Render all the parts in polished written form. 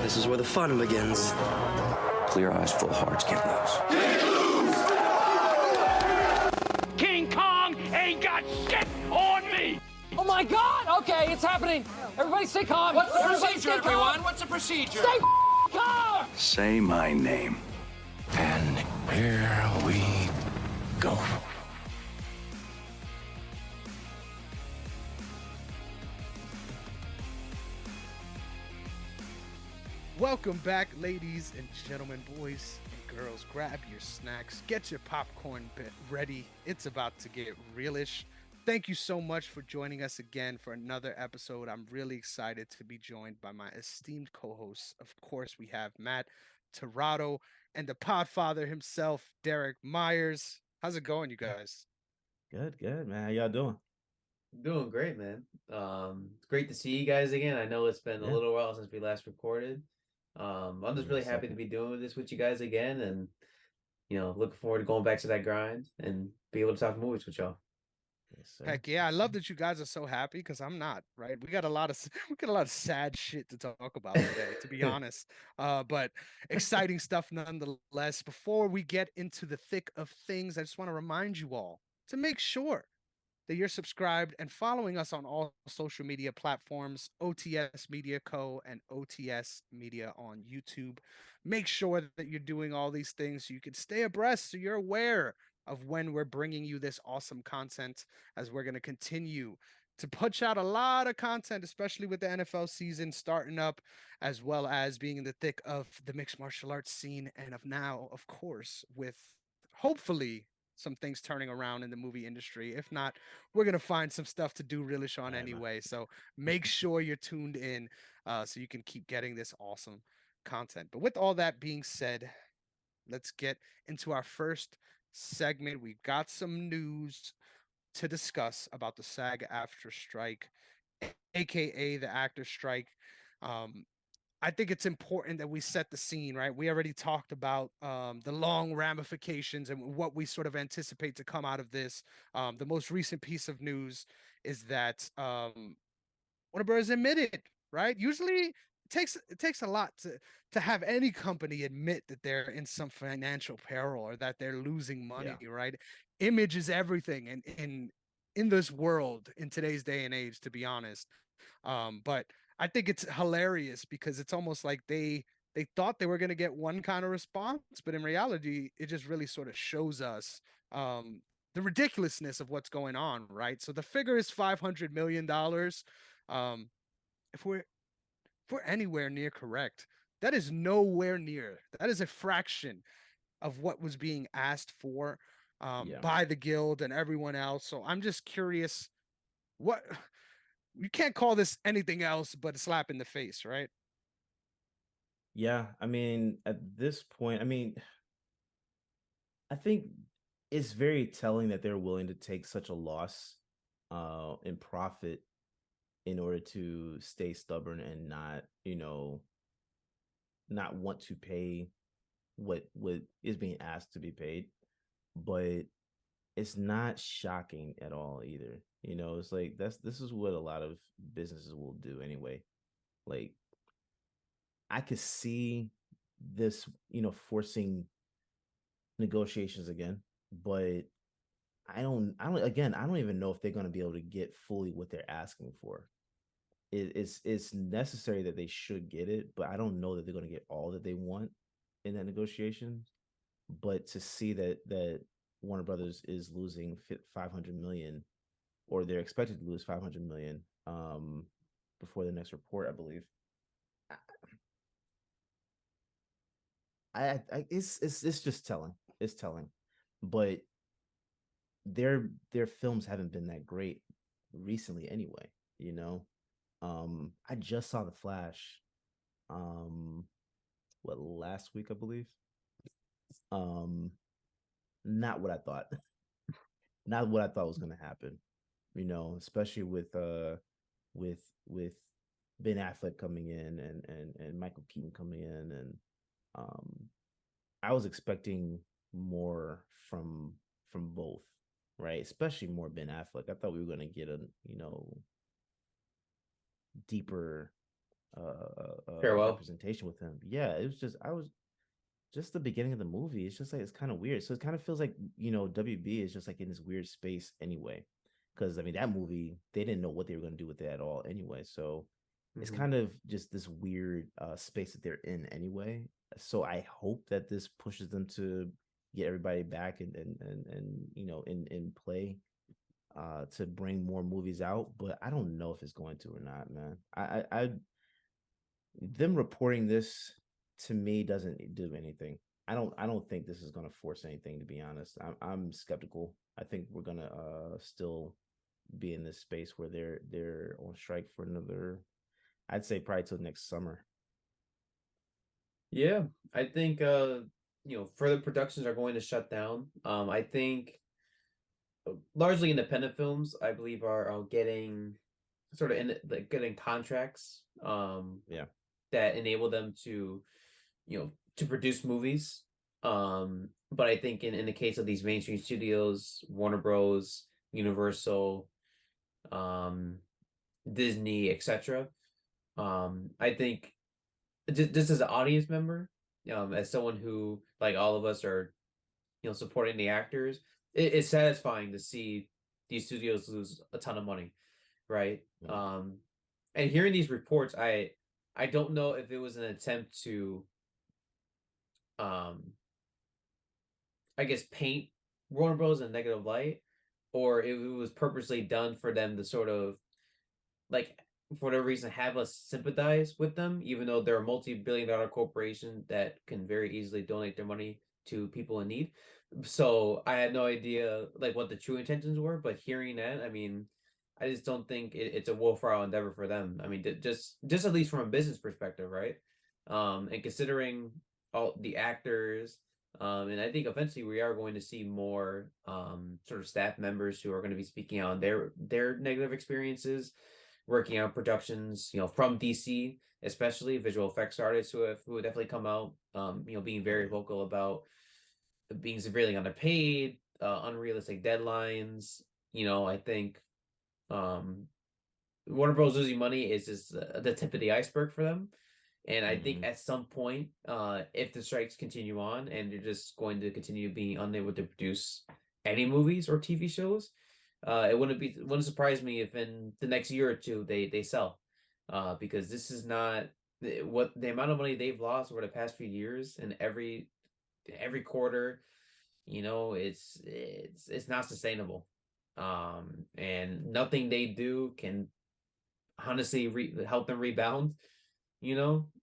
This is where the fun begins. Clear eyes, full hearts, can't lose. King Kong ain't got shit on me! Oh my God! Okay, it's happening. Everybody stay calm. What's the Everybody procedure, everyone? What's the procedure? Stay calm! Say my name. And here we go. Welcome back, ladies and gentlemen, boys and girls. Grab your snacks, get your popcorn ready. It's about to get realish. Thank you so much for joining us again for another episode. I'm really excited to be joined by my esteemed co-hosts. Of course, we have Matt Tirado and the podfather himself, Derrick Myers. How's it going, you guys? Good, man. How y'all doing? Doing great, man. It's great to see you guys again. I know it's been a little while since we last recorded. I'm just really happy to be doing this with you guys again, and looking forward to going back to that grind and be able to talk movies with y'all. Yes, heck yeah, I love that you guys are so happy because I'm not, right? We got a lot of sad shit to talk about today, to be honest. But exciting stuff nonetheless. Before we get into the thick of things, I just want to remind you all to make sure that you're subscribed and following us on all social media platforms, OTS Media Co. and OTS Media on YouTube. Make sure that you're doing all these things so you can stay abreast, so you're aware of when we're bringing you this awesome content, as we're going to continue to push out a lot of content, especially with the NFL season starting up, as well as being in the thick of the mixed martial arts scene, and of now, of course, with hopefully some things turning around in the movie industry. If not, we're going to find some stuff to do realish on anyway. So make sure you're tuned in so you can keep getting this awesome content. But with all that being said, let's get into our first segment. We've got some news to discuss about the SAG-AFTRA strike, aka the actor strike. I think it's important that we set the scene, right? We already talked about the long ramifications and what we sort of anticipate to come out of this. The most recent piece of news is that Warner Bros. Admitted, right? Usually it takes a lot to have any company admit that they're in some financial peril or that they're losing money, right? Image is everything in this world in today's day and age, to be honest. But I think it's hilarious because it's almost like they thought they were going to get one kind of response, but in reality, it just really sort of shows us the ridiculousness of what's going on, right? So the figure is $500 million. If we're anywhere near correct, that is nowhere near. That is a fraction of what was being asked for by the guild and everyone else. So I'm just curious, you can't call this anything else but a slap in the face, right? Yeah, I mean, at this point, I think it's very telling that they're willing to take such a loss in profit in order to stay stubborn and not want to pay what is being asked to be paid. But it's not shocking at all either. It's like this is what a lot of businesses will do anyway. Like, I could see this, forcing negotiations again, but I don't even know if they're going to be able to get fully what they're asking for. It's necessary that they should get it, but I don't know that they're going to get all that they want in that negotiation. But to see that Warner Brothers is losing $500 million, or they're expected to lose $500 million before the next report, I believe. It's just telling. It's telling, but their films haven't been that great recently, anyway. I just saw The Flash, last week, I believe. Not what I thought. Not what I thought was going to happen. Especially with Ben Affleck coming in and Michael Keaton coming in, and I was expecting more from both, right? Especially more Ben Affleck. I thought we were going to get a deeper Farewell. representation with him. Yeah, it was just I was just the beginning of the movie. It's just like it's kind of weird. So it kind of feels like WB is just like in this weird space anyway. Because I mean that movie, they didn't know what they were going to do with it at all anyway. So it's kind of just this weird space that they're in anyway. So I hope that this pushes them to get everybody back and in play to bring more movies out, but I don't know if it's going to or not, man. I them reporting this to me doesn't do anything. I don't think this is going to force anything, to be honest. I'm skeptical. I think we're going to still be in this space where they're on strike for another, I'd say probably till next summer. Yeah, I think further productions are going to shut down. I think largely independent films, I believe, are getting sort of getting contracts Yeah. that enable them to produce movies. But I think in the case of these mainstream studios, Warner Bros, Universal, um Disney, etc., I think just as an audience member, as someone who, like all of us, are supporting the actors, it's satisfying to see these studios lose a ton of money, right? And hearing these reports, I don't know if it was an attempt to um I guess paint Warner Bros in a negative light, or it was purposely done for them to sort of, like, for whatever reason, have us sympathize with them, even though they're a multi-billion-dollar corporation that can very easily donate their money to people in need. So I had no idea like what the true intentions were, but hearing that, I mean, I just don't think it's a worthwhile endeavor for them. I mean, just at least from a business perspective, right? And considering all the actors, and I think eventually we are going to see more sort of staff members who are going to be speaking on their negative experiences working on productions, from DC, especially visual effects artists who have definitely come out, being very vocal about being severely underpaid, unrealistic deadlines. I think um, Warner Bros. Losing money is just the tip of the iceberg for them. And I think at some point, if the strikes continue on and they're just going to continue being unable to produce any movies or TV shows, it wouldn't surprise me if in the next year or two they sell, because this is not what the amount of money they've lost over the past few years, and every quarter, it's not sustainable, and nothing they do can honestly help them rebound.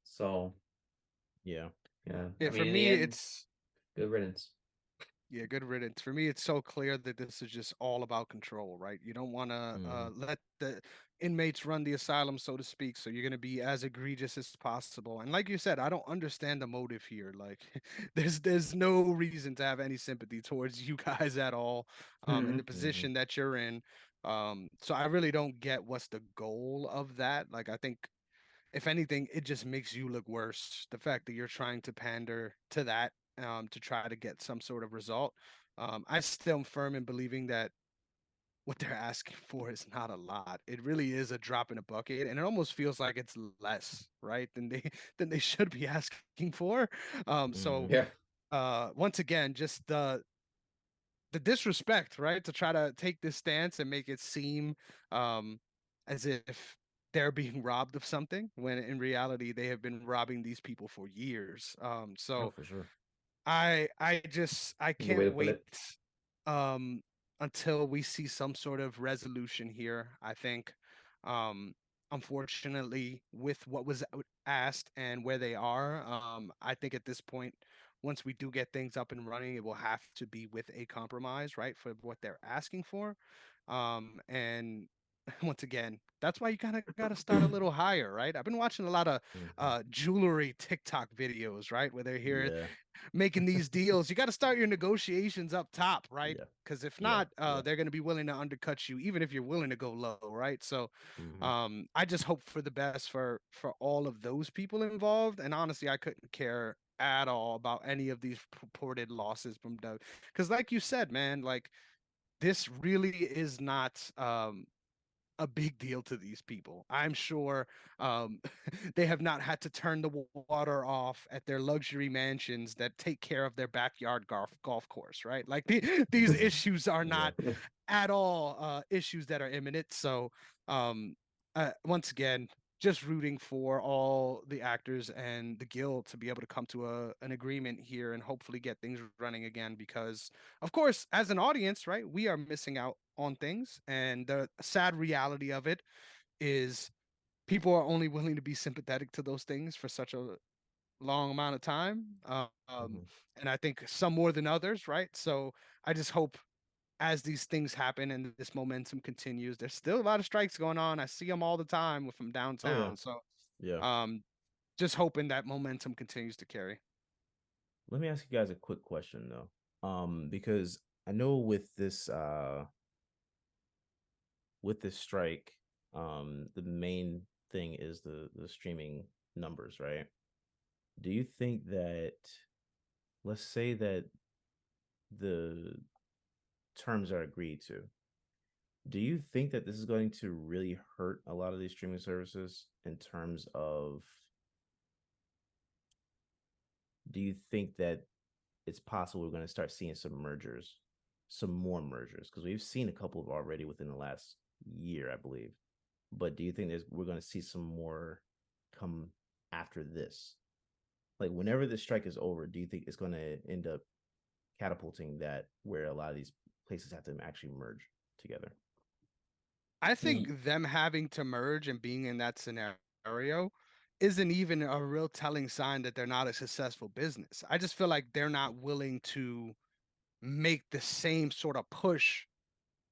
So Yeah. yeah, Yeah, I for mean, in the me, end, it's good riddance. yeah, good riddance. For me, it's so clear that this is just all about control, right? You don't want to let the inmates run the asylum, so to speak. So you're going to be as egregious as possible. And like you said, I don't understand the motive here. Like, there's no reason to have any sympathy towards you guys at all, in the position that you're in. So I really don't get what's the goal of that. Like, I think if anything, it just makes you look worse. The fact that you're trying to pander to that, to try to get some sort of result. I still am firm in believing that what they're asking for is not a lot. It really is a drop in a bucket, and it almost feels like it's less, right, than they should be asking for. So Yeah. once again, just the disrespect, right? To try to take this stance and make it seem as if they're being robbed of something when in reality they have been robbing these people for years. Oh, So for sure. I Good way can't to put wait it. um until we see some sort of resolution here. I think um unfortunately with what was asked and where they are, I think at this point, once we do get things up and running, it will have to be with a compromise, right, for what they're asking for. And once again, that's why you kind of got to start a little higher, right? I've been watching a lot of jewelry TikTok videos, right, where they're here Yeah. making these deals. You got to start your negotiations up top, right? Yeah. Because if Yeah. not, they're going to be willing to undercut you, even if you're willing to go low, right? So, Hmm. I just hope for the best for all of those people involved. And honestly, I couldn't care at all about any of these purported losses from the, because like you said, man, like this really is not a big deal to these people. I'm sure um, they have not had to turn the water off at their luxury mansions that take care of their backyard golf course, right? Like these issues are Yeah. not at all issues that are imminent. So um, once again, just rooting for all the actors and the guild to be able to come to an agreement here and hopefully get things running again, because of course as an audience, right, we are missing out on things, and the sad reality of it is people are only willing to be sympathetic to those things for such a long amount of time, Mhm. and I think some more than others, right? So I just hope as these things happen and this momentum continues, there's still a lot of strikes going on. I see them all the time from Oh yeah. downtown. So Yeah. um, just hoping that momentum continues to carry. Let me ask you guys a quick question though. Because I know with this strike, the main thing is the streaming numbers, right? Do you think that, let's say that the terms are agreed to, do you think that this is going to really hurt a lot of these streaming services in terms of, do you think that it's possible we're going to start seeing some more mergers? Because we've seen a couple of already within the last year, I believe. But do you think we're going to see some more come after this? Like whenever the strike is over, do you think it's going to end up catapulting that where a lot of these places have to actually merge together? I Ye- think them having to merge and being in that scenario isn't even a real telling sign that they're not a successful business. I just feel like they're not willing to make the same sort of push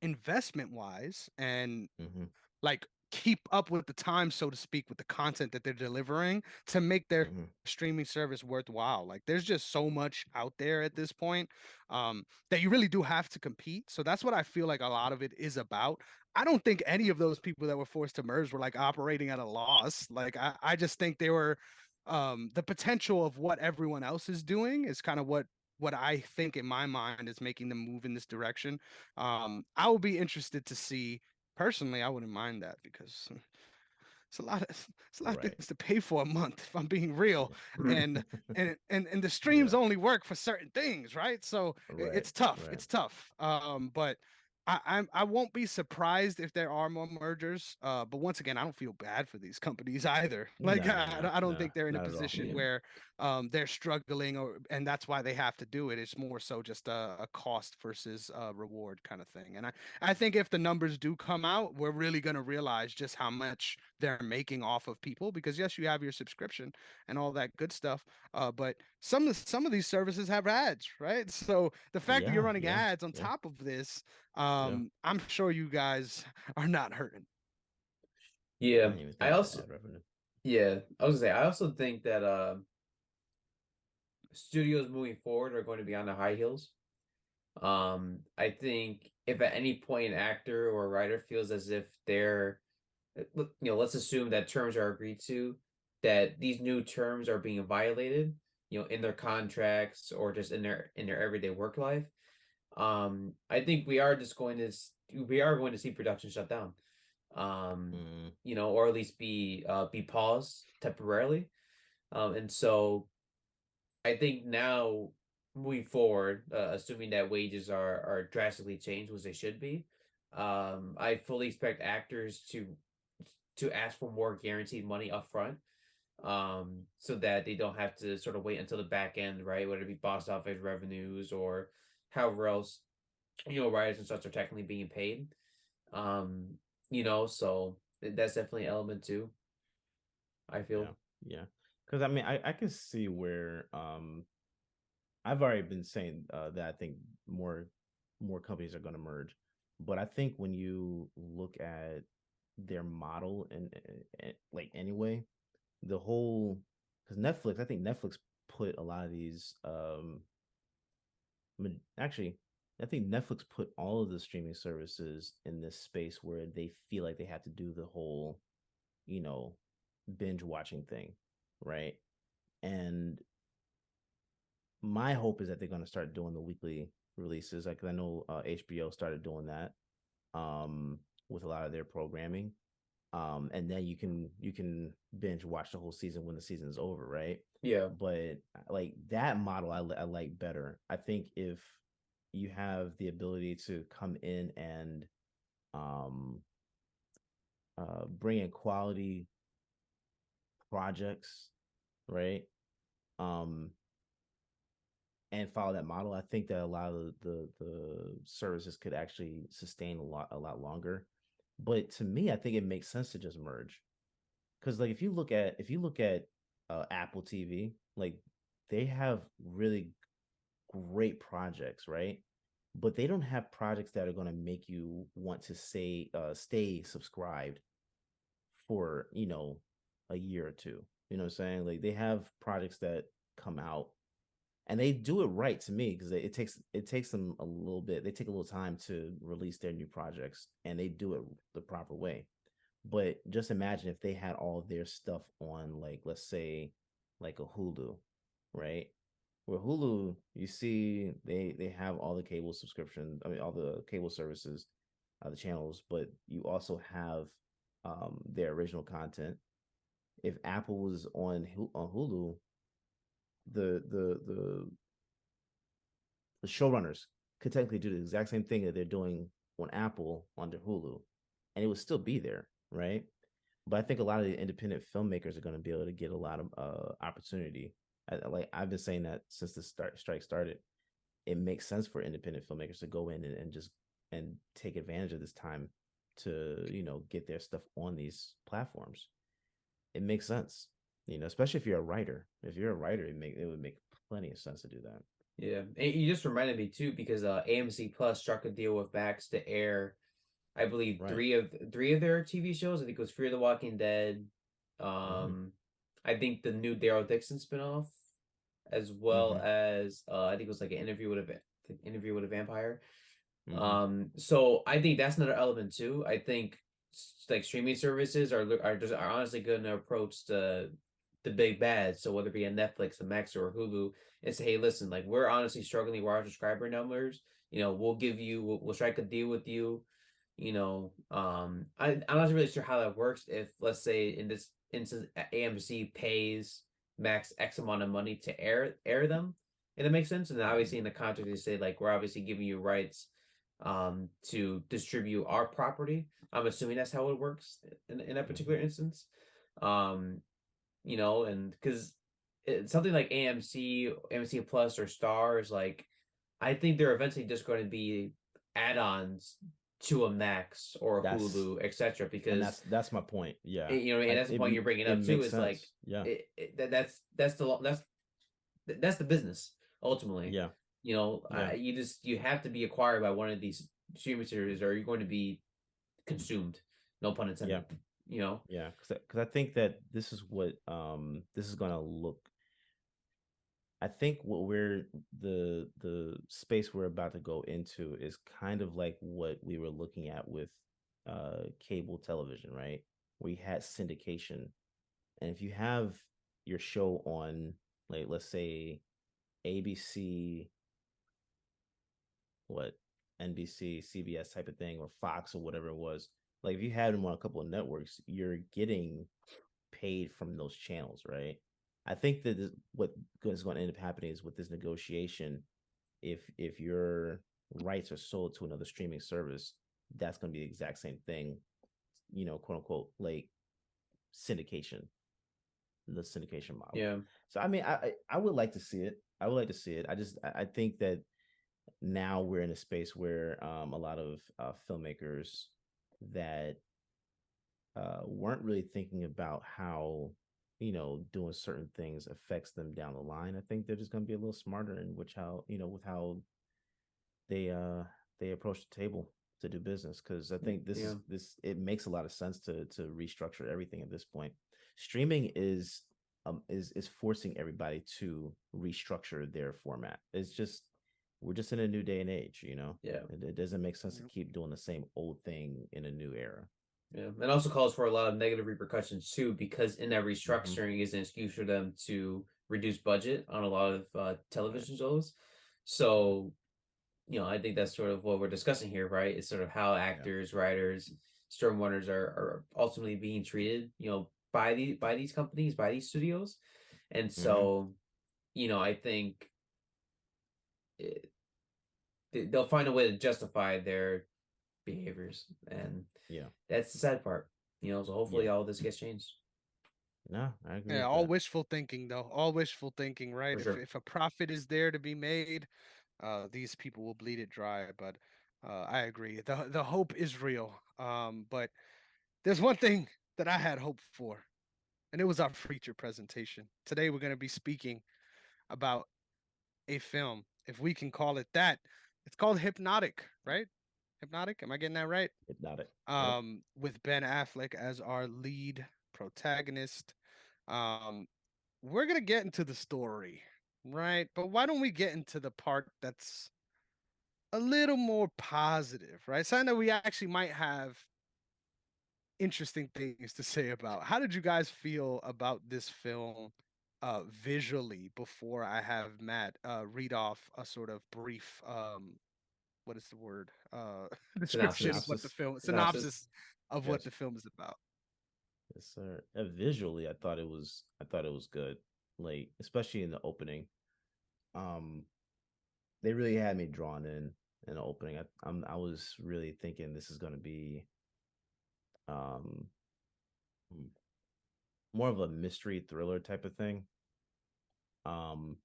investment wise and Mm-hmm. like keep up with the time, so to speak, with the content that they're delivering to make their Mm-hmm. streaming service worthwhile. Like there's just so much out there at this point that you really do have to compete. So that's what I feel like a lot of it is about. I don't think any of those people that were forced to merge were like operating at a loss. Like I just think they were the potential of what everyone else is doing is kind of what I think in my mind is making them move in this direction. I will be interested to see. Personally, I wouldn't mind that because it's a lot of Right. things to pay for a month if I'm being real, and and the Yeah. streams only work for certain things, right? So Right. it's tough. Right. It's tough. But I won't be surprised if there are more mergers. But once again, I don't feel bad for these companies either. Like No, no, no, I don't no, think they're in a not at all. position where they're struggling or and that's why they have to do it. It's more so just a cost versus reward kind of thing. And I think if the numbers do come out, we're really going to realize just how much they're making off of people. Because yes, you have your subscription and all that good stuff, but some of these services have ads, right? So the fact that you're Yeah. running Yeah. ads on Yeah. top of this, Yeah. I'm sure you guys are not hurting. I Yeah. didn't even I think about also ad revenue. yeah, I was gonna say I also think that studios moving forward are going to be on the high heels. I think if at any point an actor or a writer feels as if they're let's assume that terms are agreed to, that these new terms are being violated, in their contracts or just in their everyday work life. I think we are going to see production shut down. Mm, Or at least be paused temporarily. And so I think now moving forward, assuming that wages are drastically changed, which they should be, I fully expect actors to ask for more guaranteed money up front, so that they don't have to sort of wait until the back end, right? Whether it be box office revenues or however else, writers and such are technically being paid. Um, so that's definitely an element too, I yeah. feel. Yeah. Because I mean, I can see where I've already been saying that I think more companies are going to merge, but I think when you look at their model and like anyway, the whole, because Netflix, I think Netflix put a lot of these actually, I think Netflix put all of the streaming services in this space where they feel like they have to do the whole, you know, binge watching thing, right? And my hope is that they're going to start doing the weekly releases. Like I know HBO started doing that. with a lot of their programming. And then you can binge watch the whole season when the season is over, right? Yeah. But like that model, I like better. I think if you have the ability to come in and um bring in quality projects, right? Um, and follow that model, I think that a lot of the services could actually sustain a lot longer. But to me, I think it makes sense to just merge. Because like if you look at Apple TV, like they have really great projects, right? But they don't have projects that are going to make you want to stay subscribed for a year or two. You know what I'm saying? Like they have projects that come out and they do it right to me because it takes them a little bit. They take a little time to release their new projects and they do it the proper way. But just imagine if they had all their stuff on, like, let's say, like a Hulu, right? Where Hulu, you see, they have all the cable subscription, I mean, all the cable services, the channels, but you also have their original content. If Apple was on Hulu, the the the the showrunners could technically do the exact same thing that they're doing on Apple under Hulu, and it would still be there, right? But I think a lot of the independent filmmakers are going to be able to get a lot of opportunity. Like I've been saying that since the strike started, it makes sense for independent filmmakers to go in and just and take advantage of this time to get their stuff on these platforms. It makes sense, especially if you're a writer. If you're a writer, it would make plenty of sense to do that. Yeah. And you just reminded me too, because AMC Plus struck a deal with Max to air, I believe, Right. three of their TV shows. I think it was Fear the Walking Dead. I think the new Daryl Dixon spinoff, as well as I think it was like an interview with a vampire. So I think that's another element too. I think like streaming services are honestly going to approach the big bad. So whether it be a Netflix, a Max, or a Hulu, and say, hey, listen, like we're honestly struggling with our subscriber numbers. We'll strike a deal with you. I'm not really sure how that works. If, let's say, in this instance, AMC pays Max X amount of money to air them, and it makes sense. And then obviously in the contract they say like we're obviously giving you rights to distribute our property. I'm assuming that's how it works in that particular instance. And because something like AMC Plus or Stars, like I think they're eventually just going to be add-ons to a Max or a Hulu, etc. Because that's my point. Yeah, and that's the point you're bringing up too. Is sense. Like, yeah, that's the business ultimately. Yeah, You have to be acquired by one of these streaming services, or you're going to be consumed. No pun intended. Yeah, because I think that this is what this is going to look. I think what the space we're about to go into is kind of like what we were looking at with cable television, right? We had syndication, and if you have your show on, like, let's say ABC, NBC, CBS type of thing, or Fox or whatever it was, like if you had them on a couple of networks, you're getting paid from those channels, right? I think that what is going to end up happening is with this negotiation, if your rights are sold to another streaming service, that's going to be the exact same thing, quote unquote, like syndication, the syndication model. Yeah. So I mean, I would like to see it. I would like to see it. I think that now we're in a space where a lot of filmmakers that weren't really thinking about how doing certain things affects them down the line. I think they're just going to be a little smarter in with how they approach the table to do business, because I think it makes a lot of sense to restructure everything at this point. Streaming is forcing everybody to restructure their format. We're just in a new day and age, Yeah. It doesn't make sense to keep doing the same old thing in a new era. Yeah, it also calls for a lot of negative repercussions too, because in that restructuring is an excuse for them to reduce budget on a lot of television shows. So, I think that's sort of what we're discussing here, right? It's sort of how actors, writers, stormwater's are ultimately being treated, by these companies, by these studios. And so, I think they'll find a way to justify their behaviors, and Yeah. that's the sad part. So hopefully Yeah. all this gets changed. No, I agree Yeah, with all that. wishful thinking though. All wishful thinking, right? For If sure. if a profit is there to be made, these people will bleed it dry. But I agree. The hope is real. But there's one thing that I had hope for, and it was our feature presentation. Today we're going to be speaking about a film, if we can call it that. It's called Hypnotic, right? Hypnotic. Am I getting that right? Hypnotic. Yep. With Ben Affleck as our lead protagonist. Um, we're gonna get into the story, right? But why don't we get into the part that's a little more positive, right? Something that we actually might have interesting things to say about. How did you guys feel about this film visually before I have Matt read off a sort of brief what is the word? Description of what the Synopsis. film Synopsis. synopsis of what Yes. the film is about. Yes, sir. Visually, I thought it was good. Like, especially in the opening. Um, they really had me drawn in the opening. I was really thinking this is gonna be um more of a mystery thriller type of thing. Um,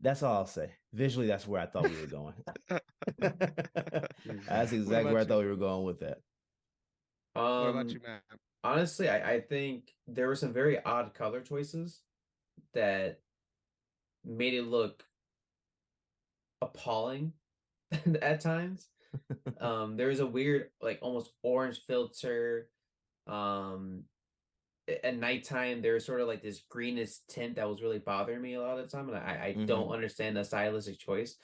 that's all I'll say. Visually, that's where I thought we were going. That's What exactly where I about you? thought we were going with that. What about Um, you, Matt? Honestly, I think there were some very odd color choices that made it look appalling at times. There was a weird, like almost orange filter. Um, at nighttime, there was sort of like this greenish tint that was really bothering me a lot of the time, and I don't understand the stylistic choice.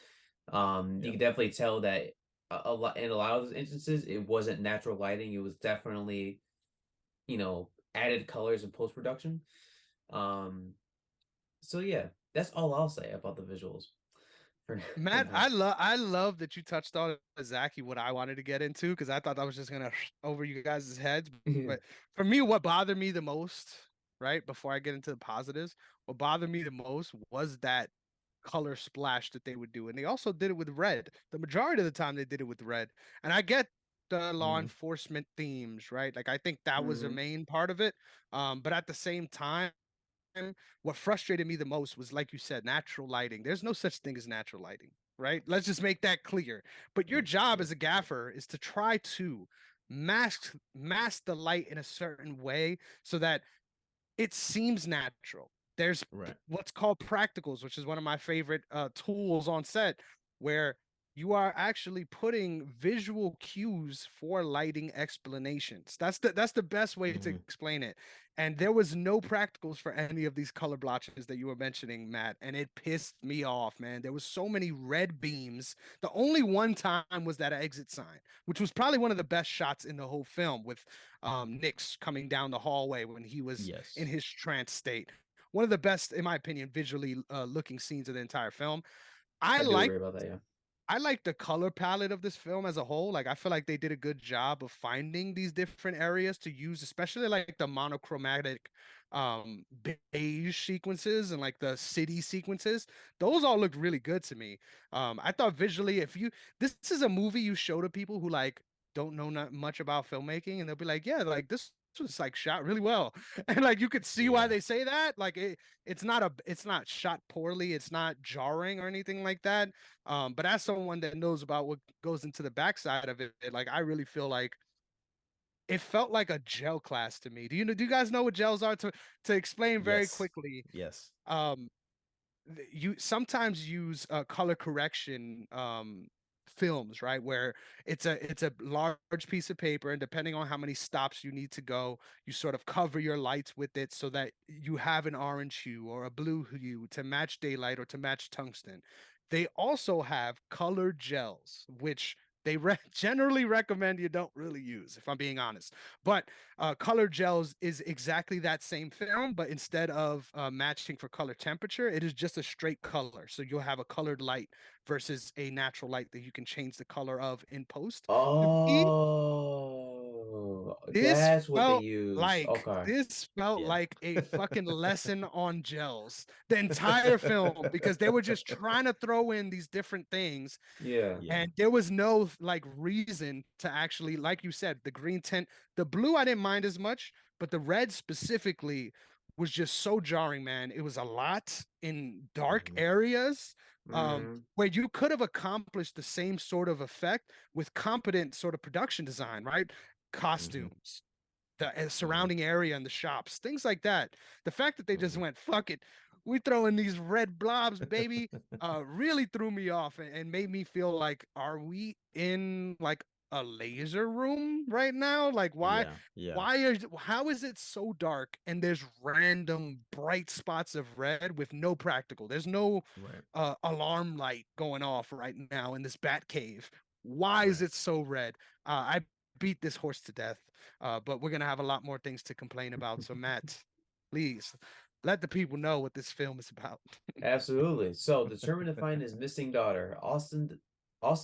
You Yeah. can definitely tell that a lot in a lot of those instances, it wasn't natural lighting. It was definitely, added colors in post production. Um, so yeah, that's all I'll say about the visuals for Matt, now. I love that you touched on exactly what I wanted to get into because I thought that was just gonna over you guys' heads. But for me, what bothered me the most, right, before I get into the positives, what bothered me the most was that color splash that they would do. And they also did it with red. The majority of the time they did it with red. And I get the law enforcement themes, right? Like I think that was a Hmm. main part of it. But at the same time, what frustrated me the most was, like you said, natural lighting. There's no such thing as natural lighting, right? Let's just make that clear. But your Yeah. job Yeah. as a gaffer is to try to mask the light in a certain way so that it seems natural. There's Right. what's called practicals, which is one of my favorite tools on set, where you are actually putting visual cues for lighting explanations. That's the best way to explain it. And there was no practicals for any of these color blotches that you were mentioning, Matt, and it pissed me off, man. There was so many red beams. The only one time was that exit sign, which was probably one of the best shots in the whole film, with Nix coming down the hallway when he was in Yes. his trance state. One of the best, in my opinion, visually looking scenes of the entire film. I I do like agree about that. Yeah. I like the color palette of this film as a whole. Like I feel like they did a good job of finding these different areas to use, especially like the monochromatic beige sequences and like the city sequences. Those all look really good to me. I thought visually, if you this is a movie you show to people who like don't know not much about filmmaking, and they'll be like, yeah, like this was like shot really well. And like you could see why Yeah. they say that. Like it's not shot poorly, it's not jarring or anything like that. But as someone that knows about what goes into the backside of it, like I really feel like it felt like a gel class to me. Do you guys know what gels are? To explain very Yes. quickly, Yes. um, you sometimes use color correction films, right, where it's a large piece of paper, and depending on how many stops you need to go, you sort of cover your lights with it so that you have an orange hue or a blue hue to match daylight or to match tungsten. They also have colored gels, which they generally recommend you don't really use, if I'm being honest. But Color Gels is exactly that same film, but instead of matching for color temperature, it is just a straight color. So you'll have a colored light versus a natural light that you can change the color of in post. To me, Oh, this that's what they felt use. like Okay. Yeah. a fucking lesson on gels the entire film, because they were just trying to throw in these different things, Yeah. Yeah. and there was no like reason to actually, like you said, the green tint, the blue I didn't mind as much, but the red specifically was just so jarring, man. It was a lot in dark Mhm. areas, Mhm. where you could have accomplished the same sort of effect with competent sort of production design, right? Mhm. Costumes, the Mhm. surrounding area and the shops, things like that. The fact that they just Mhm. went, fuck it, we throw in these red blobs, baby, really threw me off, and made me feel like, are we in like a laser room right now? Like, Yeah. Yeah. how is it so dark and there's random bright spots of red with no practical? There's no Right. alarm light going off right now in this bat cave. Why is Right. it so red? I beat this horse to death, but we're gonna have a lot more things to complain about. So Matt, please let the people know what this film is about. Absolutely. So, determined to find his missing daughter, Austin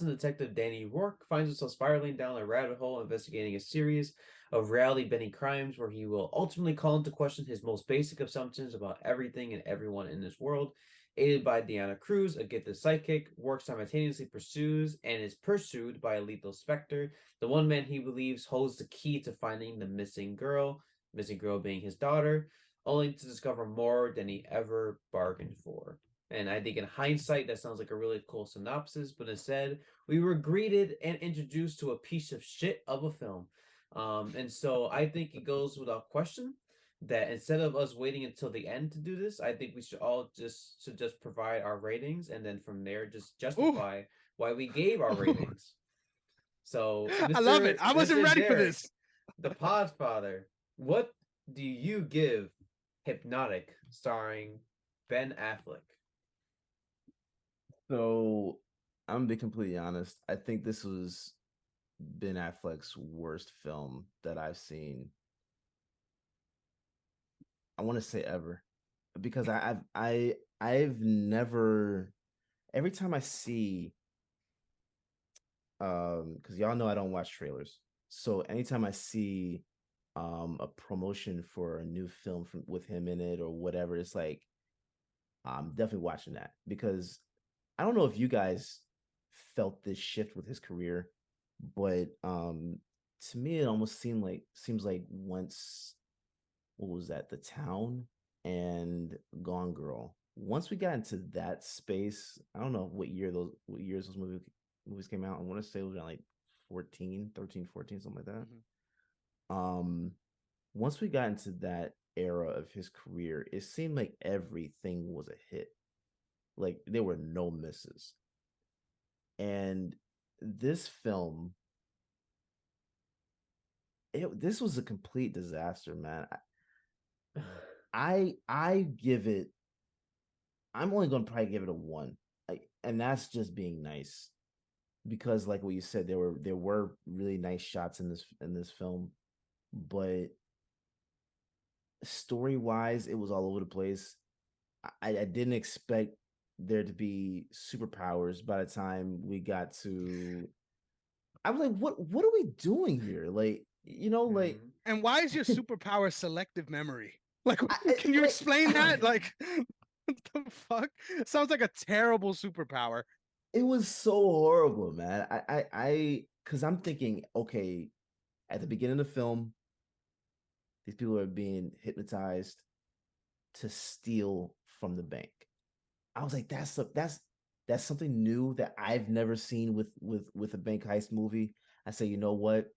detective Danny Rourke finds himself spiraling down a rabbit hole investigating a series of reality-bending crimes where he will ultimately call into question his most basic assumptions about everything and everyone in this world. Aided by Deanna Cruz, a gifted psychic, Rourke simultaneously pursues and is pursued by a lethal specter, the one man he believes holds the key to finding the missing girl being his daughter, only to discover more than he ever bargained for. And I think in hindsight, that sounds like a really cool synopsis, but instead, we were greeted and introduced to a piece of shit of a film. And so I think it goes without question that instead of us waiting until the end to do this, I think we should just provide our ratings and then from there just Ooh, justify why we gave our ratings. So, I love it. Mr. I wasn't Mr. ready for Derrick, this. the Podfather, what do you give Hypnotic, starring Ben Affleck? So I'm gonna be completely honest. I think this was Ben Affleck's worst film that I've seen. I want to say ever, because I've never. Every time I see, because y'all know I don't watch trailers, so anytime I see, a promotion for a new film from with him in it or whatever, it's like I'm definitely watching that because I don't know if you guys felt this shift with his career, but to me it almost seems like once what was that, The Town and Gone Girl. Once we got into that space, I don't know what years those movies came out. I want to say it was around like 14, 13, 14, something like that. Mhm. Um once we got into that era of his career, it seemed like everything was a hit. Like there were no misses. And this film, this was a complete disaster, man. I give it. I'm only going to probably give it a one, and that's just being nice because, like what you said, there were really nice shots in this film, but story wise, it was all over the place. I didn't expect there to be superpowers by the time we got to. I was like, what are we doing here? Like, like Mhm. And why is your superpower selective memory? Like, can you like explain that? Like, what the fuck? Sounds like a terrible superpower. it was so horrible, man. Because I'm thinking, okay, at the beginning of the film, these people are being hypnotized to steal from the bank. I was like, that's something new that I've never seen with a bank heist movie. I say, you know what?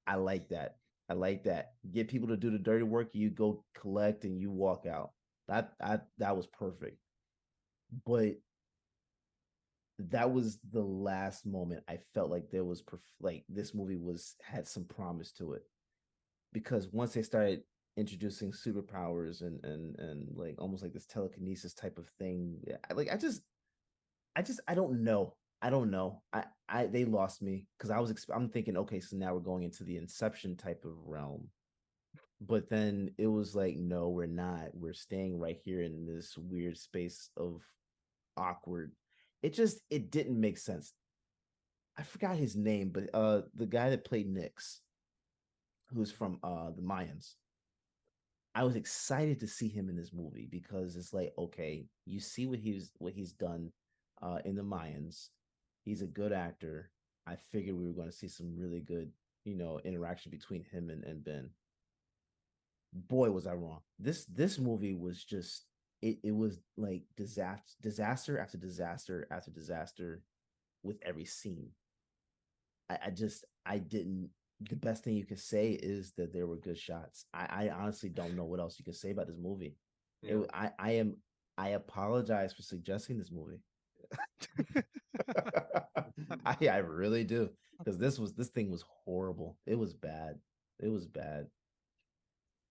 I like that. I like that. Get people to do the dirty work. You go collect and you walk out. That was perfect. But that was the last moment I felt like there was like this movie was had some promise to it, because once they started introducing superpowers and like almost like this telekinesis type of thing, like I don't know. I don't know. They lost me because I'm thinking, okay, so now we're going into the Inception type of realm. But then it was like, no, we're not. We're staying right here in this weird space of awkward. It didn't make sense. I forgot his name, but the guy that played Nyx, who's from the Mayans. I was excited to see him in this movie because it's like, okay, you see what he's done in the Mayans. He's a good actor. I figured we were going to see some really good, interaction between him and Ben. Boy, was I wrong. This movie was just it was like disaster after disaster after disaster with every scene. I didn't. The best thing you could say is that there were good shots. I honestly don't know what else you can say about this movie. Yeah. I apologize for suggesting this movie. I really do, because this thing was horrible. It was bad. It was bad.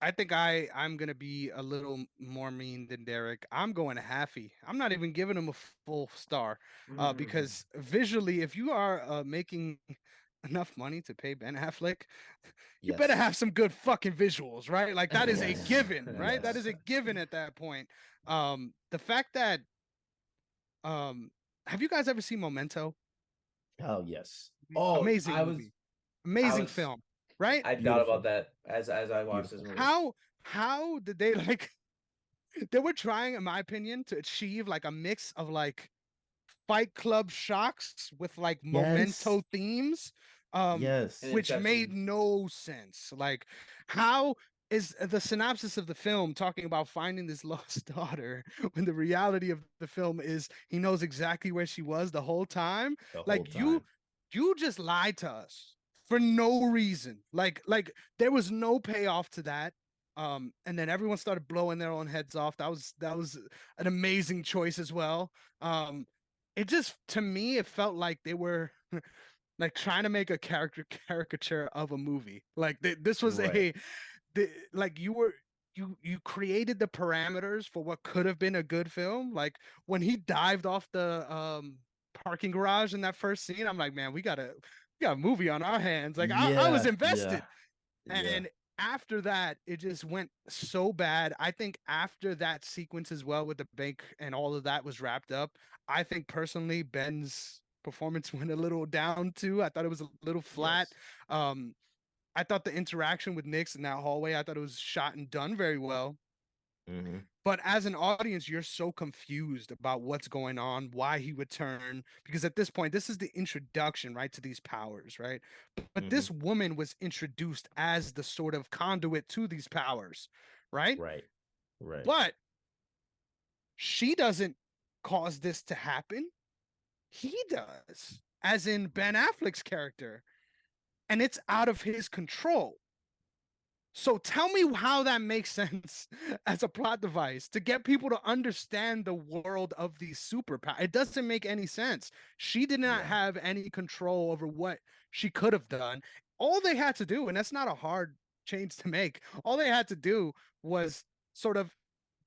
I think I'm gonna be a little more mean than Derek. I'm going to halfy. I'm not even giving him a full star, because visually, if you are making enough money to pay Ben Affleck, you better Yes. have some good fucking visuals, right? Like that is a Yes. given, right? That Yes. is a given at that point. The fact that have you guys ever seen Memento? Oh yes. Oh, Amazing movie, amazing film, right? I thought about Beautiful. that as I watched this Beautiful. movie. How did they like they were trying, in my opinion, to achieve like a mix of like Fight Club shocks with like Yes. Memento themes, Yes. And which made Inception. no sense. Like, how is the synopsis of the film talking about finding this lost daughter when the reality of the film is he knows exactly where she was the whole time? The whole Like time. you just lied to us for no reason. Like there was no payoff to that. And then everyone started blowing their own heads off. That was an amazing choice as well. It just, to me, it felt like they were like trying to make a caricature of a movie. Like this was Right. like you created the parameters for what could have been a good film. Like when he dived off the parking garage in that first scene, I'm like, man, we got a movie on our hands. Like I was Yeah. invested. Yeah. Yeah. And after that, it just went so bad. I think after that sequence as well with the bank and all of that was wrapped up, I think personally Ben's performance went a little down too. I thought it was a little flat. Yes. Um, I thought the interaction with Nyx in that hallway, I thought it was shot and done very well. Mm-hmm. But as an audience, you're so confused about what's going on, why he would turn, because at this point, this is the introduction, right, to these powers, right? But Mm-hmm. this woman was introduced as the sort of conduit to these powers, right? Right. Right. But she doesn't cause this to happen. He does, as in Ben Affleck's character, and it's out of his control. So tell me how that makes sense as a plot device to get people to understand the world of these superpowers. It doesn't make any sense. She did not Yeah. have any control over what she could have done. All they had to do, and that's not a hard change to make, all they had to do was sort of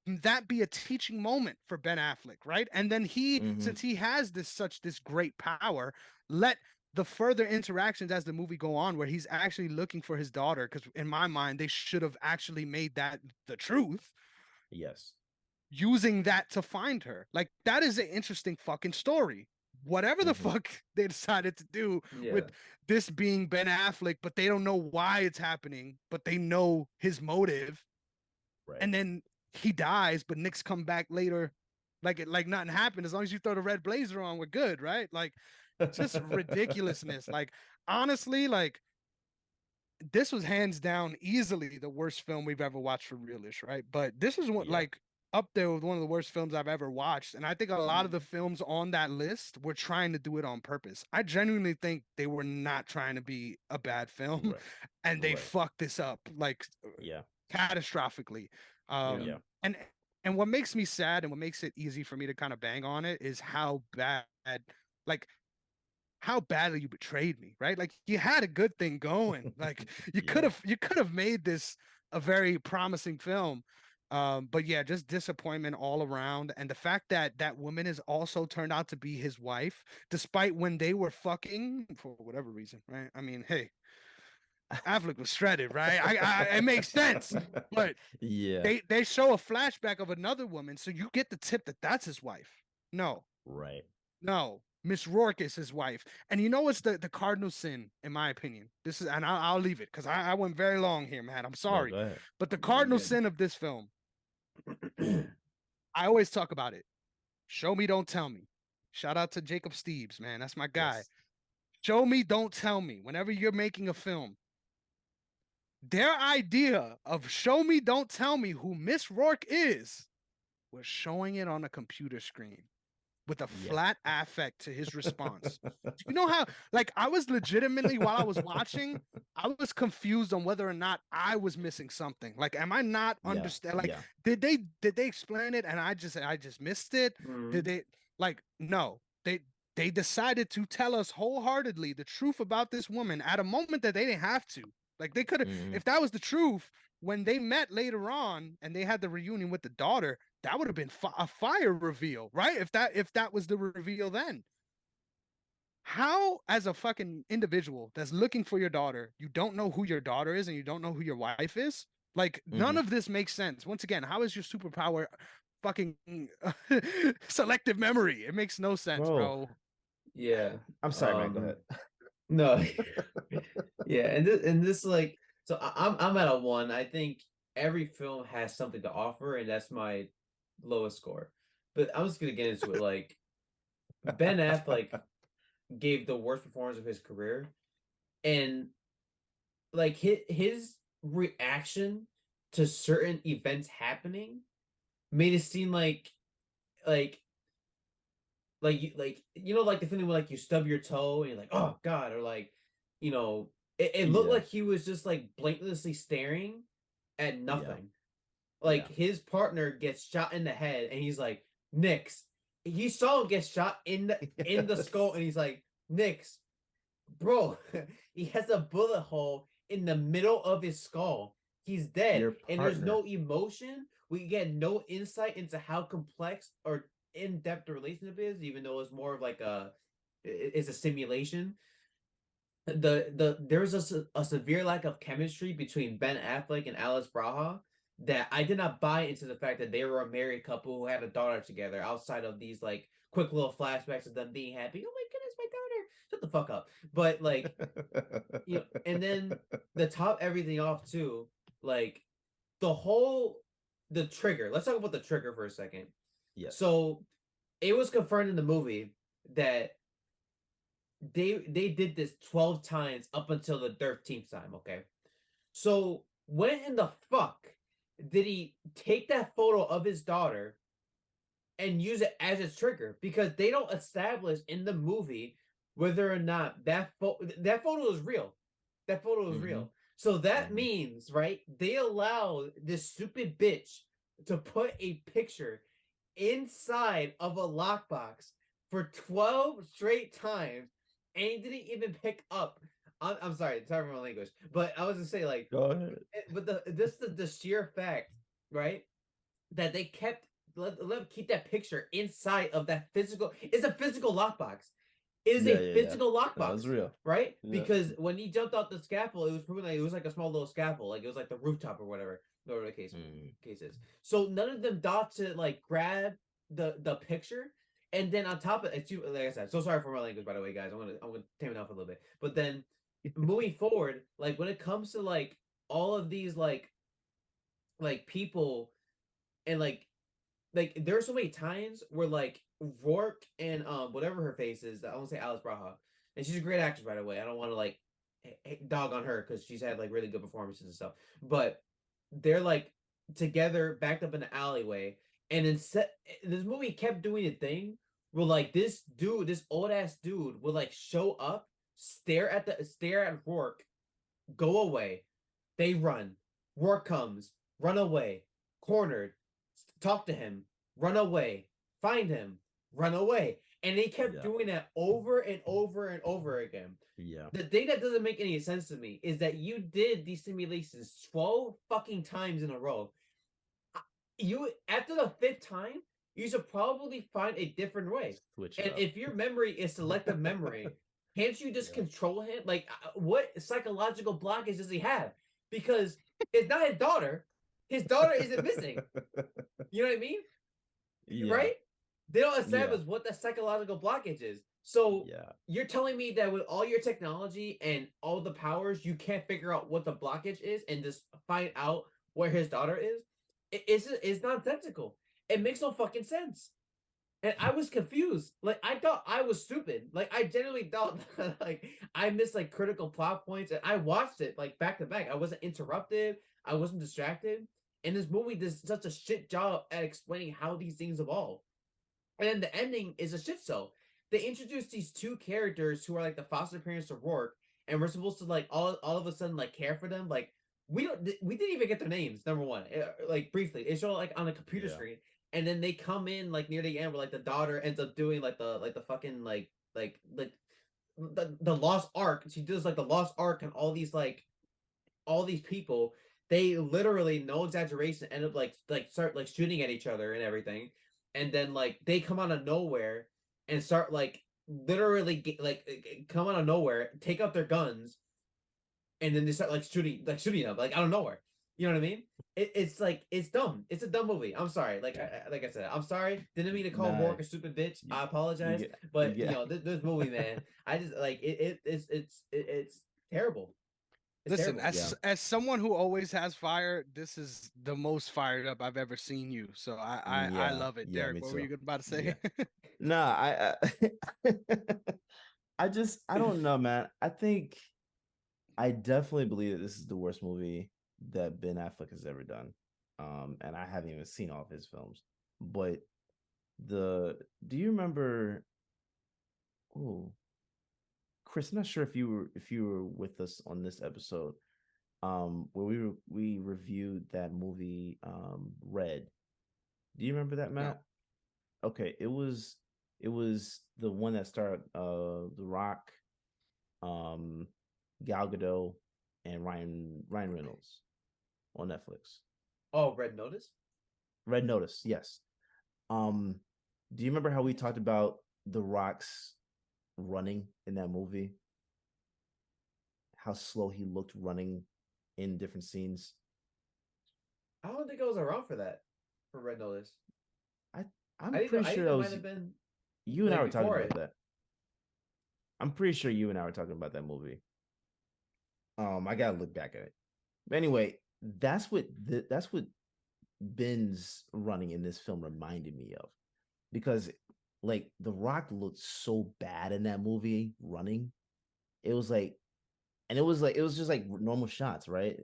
that be a teaching moment for Ben Affleck, right? And then he, Mm-hmm. since he has this great power, let the further interactions as the movie go on, where he's actually looking for his daughter, because in my mind, they should have actually made that the truth, Yes. using that to find her. Like that is an interesting fucking story. Whatever the Mm-hmm. fuck they decided to do Yeah. with this being Ben Affleck, but they don't know why it's happening, but they know his motive, Right. and then he dies, but Nick's come back later, like nothing happened. As long as you throw the red blazer on, we're good, right? Like just ridiculousness. Like honestly, like this was hands down easily the worst film we've ever watched for realish, right? But this is what Yeah. like up there with one of the worst films I've ever watched. And I think a lot of the films on that list were trying to do it on purpose. I genuinely think they were not trying to be a bad film Right. and they Right. fucked this up like Yeah. catastrophically. Yeah. And what makes me sad and what makes it easy for me to kind of bang on it is how bad, like how badly you betrayed me, right? Like you had a good thing going. Like you Yeah. could have made this a very promising film, But yeah, just disappointment all around. And the fact that that woman is also turned out to be his wife, despite when they were fucking for whatever reason, right? I mean, hey, Affleck was shredded, right? It makes sense. But Yeah. they show a flashback of another woman, so you get the tip that that's his wife. No, Right. no, Miss Rourke is his wife. And you know what's the cardinal sin, in my opinion? This is, and I'll leave it because I went very long here, man. I'm No, sorry. go ahead. But the No, you're cardinal good. sin of this film, I always talk about it. Show me, don't tell me. Shout out to Jacob Steves, man. That's my guy. Yes. Show me, don't tell me. Whenever you're making a film, their idea of show me, don't tell me who Miss Rourke is was showing it on a computer screen with a Yeah. flat affect to his response. You know how, like, I was legitimately, while I was watching, I was confused on whether or not I was missing something. Like, am I not Yeah. understand? Like, Yeah. did they explain it and I just missed it? Mhm. Did they, like, no, they decided to tell us wholeheartedly the truth about this woman at a moment that they didn't have to. Like, they could have, Mhm. if that was the truth, when they met later on and they had the reunion with the daughter, that would have been a fire reveal, right? If that was the reveal then. How, as a fucking individual that's looking for your daughter, you don't know who your daughter is and you don't know who your wife is? Like, none Mhm. of this makes sense. Once again, how is your superpower fucking selective memory? It makes no sense, bro. Yeah. I'm sorry, man. Go Um, ahead. No. Yeah, and this like so I'm at a 1. I think every film has something to offer, and that's my lowest score. But I'm just gonna get into it. Like Ben Affleck gave the worst performance of his career, and like his reaction to certain events happening made it seem like you know, like the feeling when like you stub your toe and you're like, oh god, or like, you know, it looked Yeah. like he was just like blatantly staring at Yeah. nothing. Like Yeah. his partner gets shot in the head and he's like, Nix. He saw him get shot in the skull and he's like, Nix, bro, he has a bullet hole in the middle of his skull. He's dead. Your And there's partner. no emotion. We get no insight into how complex or in-depth the relationship is, even though it's more of like it's a simulation. There's a severe lack of chemistry between Ben Affleck and Alice Braha that I did not buy into the fact that they were a married couple who had a daughter together outside of these like quick little flashbacks of them being happy. Oh my goodness, my daughter. Shut the fuck up. But like, you know, and then to top everything off too, like the trigger. Let's talk about the trigger for a second. Yes. So it was confirmed in the movie that they did this 12 times up until the 13th time, okay? So when in the fuck did he take that photo of his daughter and use it as a trigger? Because they don't establish in the movie whether or not that photo is real. That photo is real. So that means, right, they allow this stupid bitch to put a picture inside of a lockbox for 12 straight times and he didn't even pick up. I'm sorry for my language, but I was gonna say like, Go ahead. but the sheer fact, right, that they kept let them keep that picture inside of that physical. It's a physical lockbox. It is a physical That lockbox. was real. Right? Yeah. Because when he jumped off the scaffold, it was proven like it was like a small little scaffold, like it was like the rooftop or whatever the case is. So none of them thought to like grab the picture. And then on top of it, like I said, so sorry for my language, by the way, guys. I'm gonna tame it off a little bit. But then moving forward, like when it comes to like all of these like people and like there are so many times where like Rourke and whatever her face is, I won't say Alice Braha, and she's a great actress, by the way. I don't want to like dog on her because she's had like really good performances and stuff, but they're like together backed up in the alleyway, and instead this movie kept doing a thing where like this old ass dude will like show up, stare at Rourke, go away, they run, Rourke comes, run away, cornered, talk to him, run away, find him, run away. And they kept doing that over and over and over again. Yeah. The thing that doesn't make any sense to me is that you did these simulations 12 fucking times in a row. you after the fifth time, you should probably find a different way. Switch it And up. if your memory is selective memory, can't you just Yeah. control him? Like, what psychological blockage does he have? Because it's not his daughter. His daughter isn't missing. You know what I mean? Yeah. Right? They don't Yeah. establish what the psychological blockage is. So Yeah. you're telling me that with all your technology and all the powers, you can't figure out what the blockage is and just find out where his daughter is? It's nonsensical. It makes no fucking sense. And I was confused. Like I thought I was stupid. Like I genuinely thought like I missed like critical plot points, and I watched it like back to back. I wasn't interrupted. I wasn't distracted. And this movie does such a shit job at explaining how these things evolve. And then the ending is a shit show. They introduced these two characters who are like the foster parents to Rourke, and we're supposed to like all of a sudden like care for them. Like we didn't even get their names. Number one, like briefly, it showed like on a computer screen, and then they come in like near the end where like the daughter ends up doing like the fucking like the lost arc. She does like the lost arc and all these people. They literally, no exaggeration, end up like start like shooting at each other and everything, and then like they come out of nowhere and start like literally come out of nowhere, take out their guns, and then they start like shooting them like out of nowhere. You know what I mean? It's like it's dumb. It's a dumb movie. I'm sorry. Like I said, I'm sorry. Didn't mean to call Rourke a stupid bitch. I apologize. But you know this movie, man. I just like it's terrible. Listen, terrible. as someone who always has fire, this is the most fired up I've ever seen you. So I love it. Yeah, Derrick, me what were too. you about to say? Yeah. Nah, I don't know, man. I definitely believe that this is the worst movie that Ben Affleck has ever done. And I haven't even seen all of his films. But do you remember? Oh, Chris, I'm not sure if you were with us on this episode, where we reviewed that movie, Red. Do you remember that, Matt? No. Okay, it was the one that starred The Rock, Gal Gadot, and Ryan Reynolds on Netflix. Oh, Red Notice? Red Notice, yes. Do you remember how we talked about The Rock's running in that movie? How slow he looked running in different scenes. I don't think I was around for that for Red Notice. I'm pretty sure that was you and I were talking about that. I'm pretty sure you and I were talking about that movie. I gotta look back at it. But anyway, that's what Ben's running in this film reminded me of, because like The Rock looked so bad in that movie running. It was like, and it was just like normal shots, right?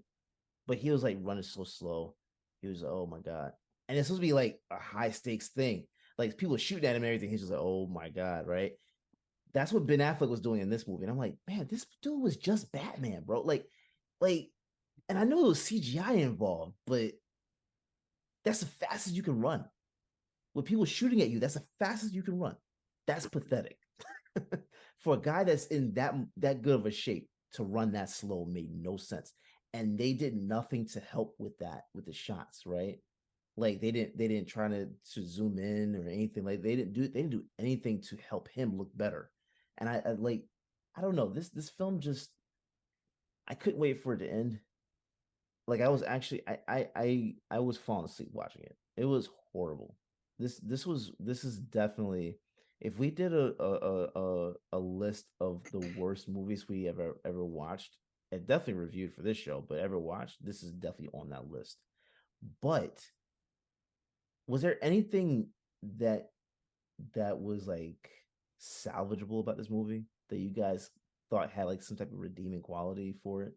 But he was like running so slow. He was, oh my God. And it's supposed to be like a high stakes thing. Like people shooting at him and everything. He's just like, oh my God, right? That's what Ben Affleck was doing in this movie. And I'm like, man, this dude was just Batman, bro. Like, and I know there was CGI involved, but that's the fastest you can run. With people shooting at you, that's the fastest you can run. That's pathetic. For a guy that's in that good of a shape to run that slow made no sense. And they did nothing to help with that, with the shots, right? Like they didn't try to zoom in or anything. Like they didn't do anything to help him look better. And I don't know, this film just, I couldn't wait for it to end. Like I was actually I was falling asleep watching it. It was horrible. This is definitely, if we did a list of the worst movies we ever watched, and definitely reviewed for this show, but ever watched, this is definitely on that list. But was there anything that was like salvageable about this movie that you guys thought had like some type of redeeming quality for it?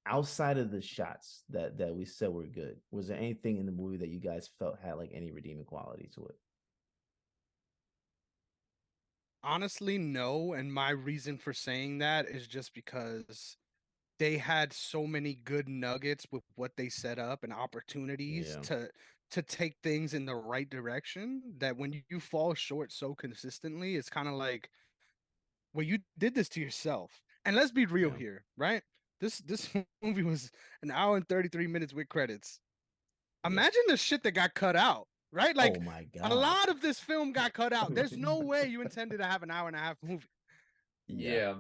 Outside of the shots that we said were good, was there anything in the movie that you guys felt had like any redeeming quality to it? Honestly, no. And my reason for saying that is just because they had so many good nuggets with what they set up and opportunities to take things in the right direction, that when you fall short so consistently, it's kind of like, well, you did this to yourself. And let's be real here, right? This movie was an hour and 33 minutes with credits. Imagine the shit that got cut out, right? Like Oh my a god. lot of this film got cut out. There's no way you intended to have an hour and a half movie. Yeah.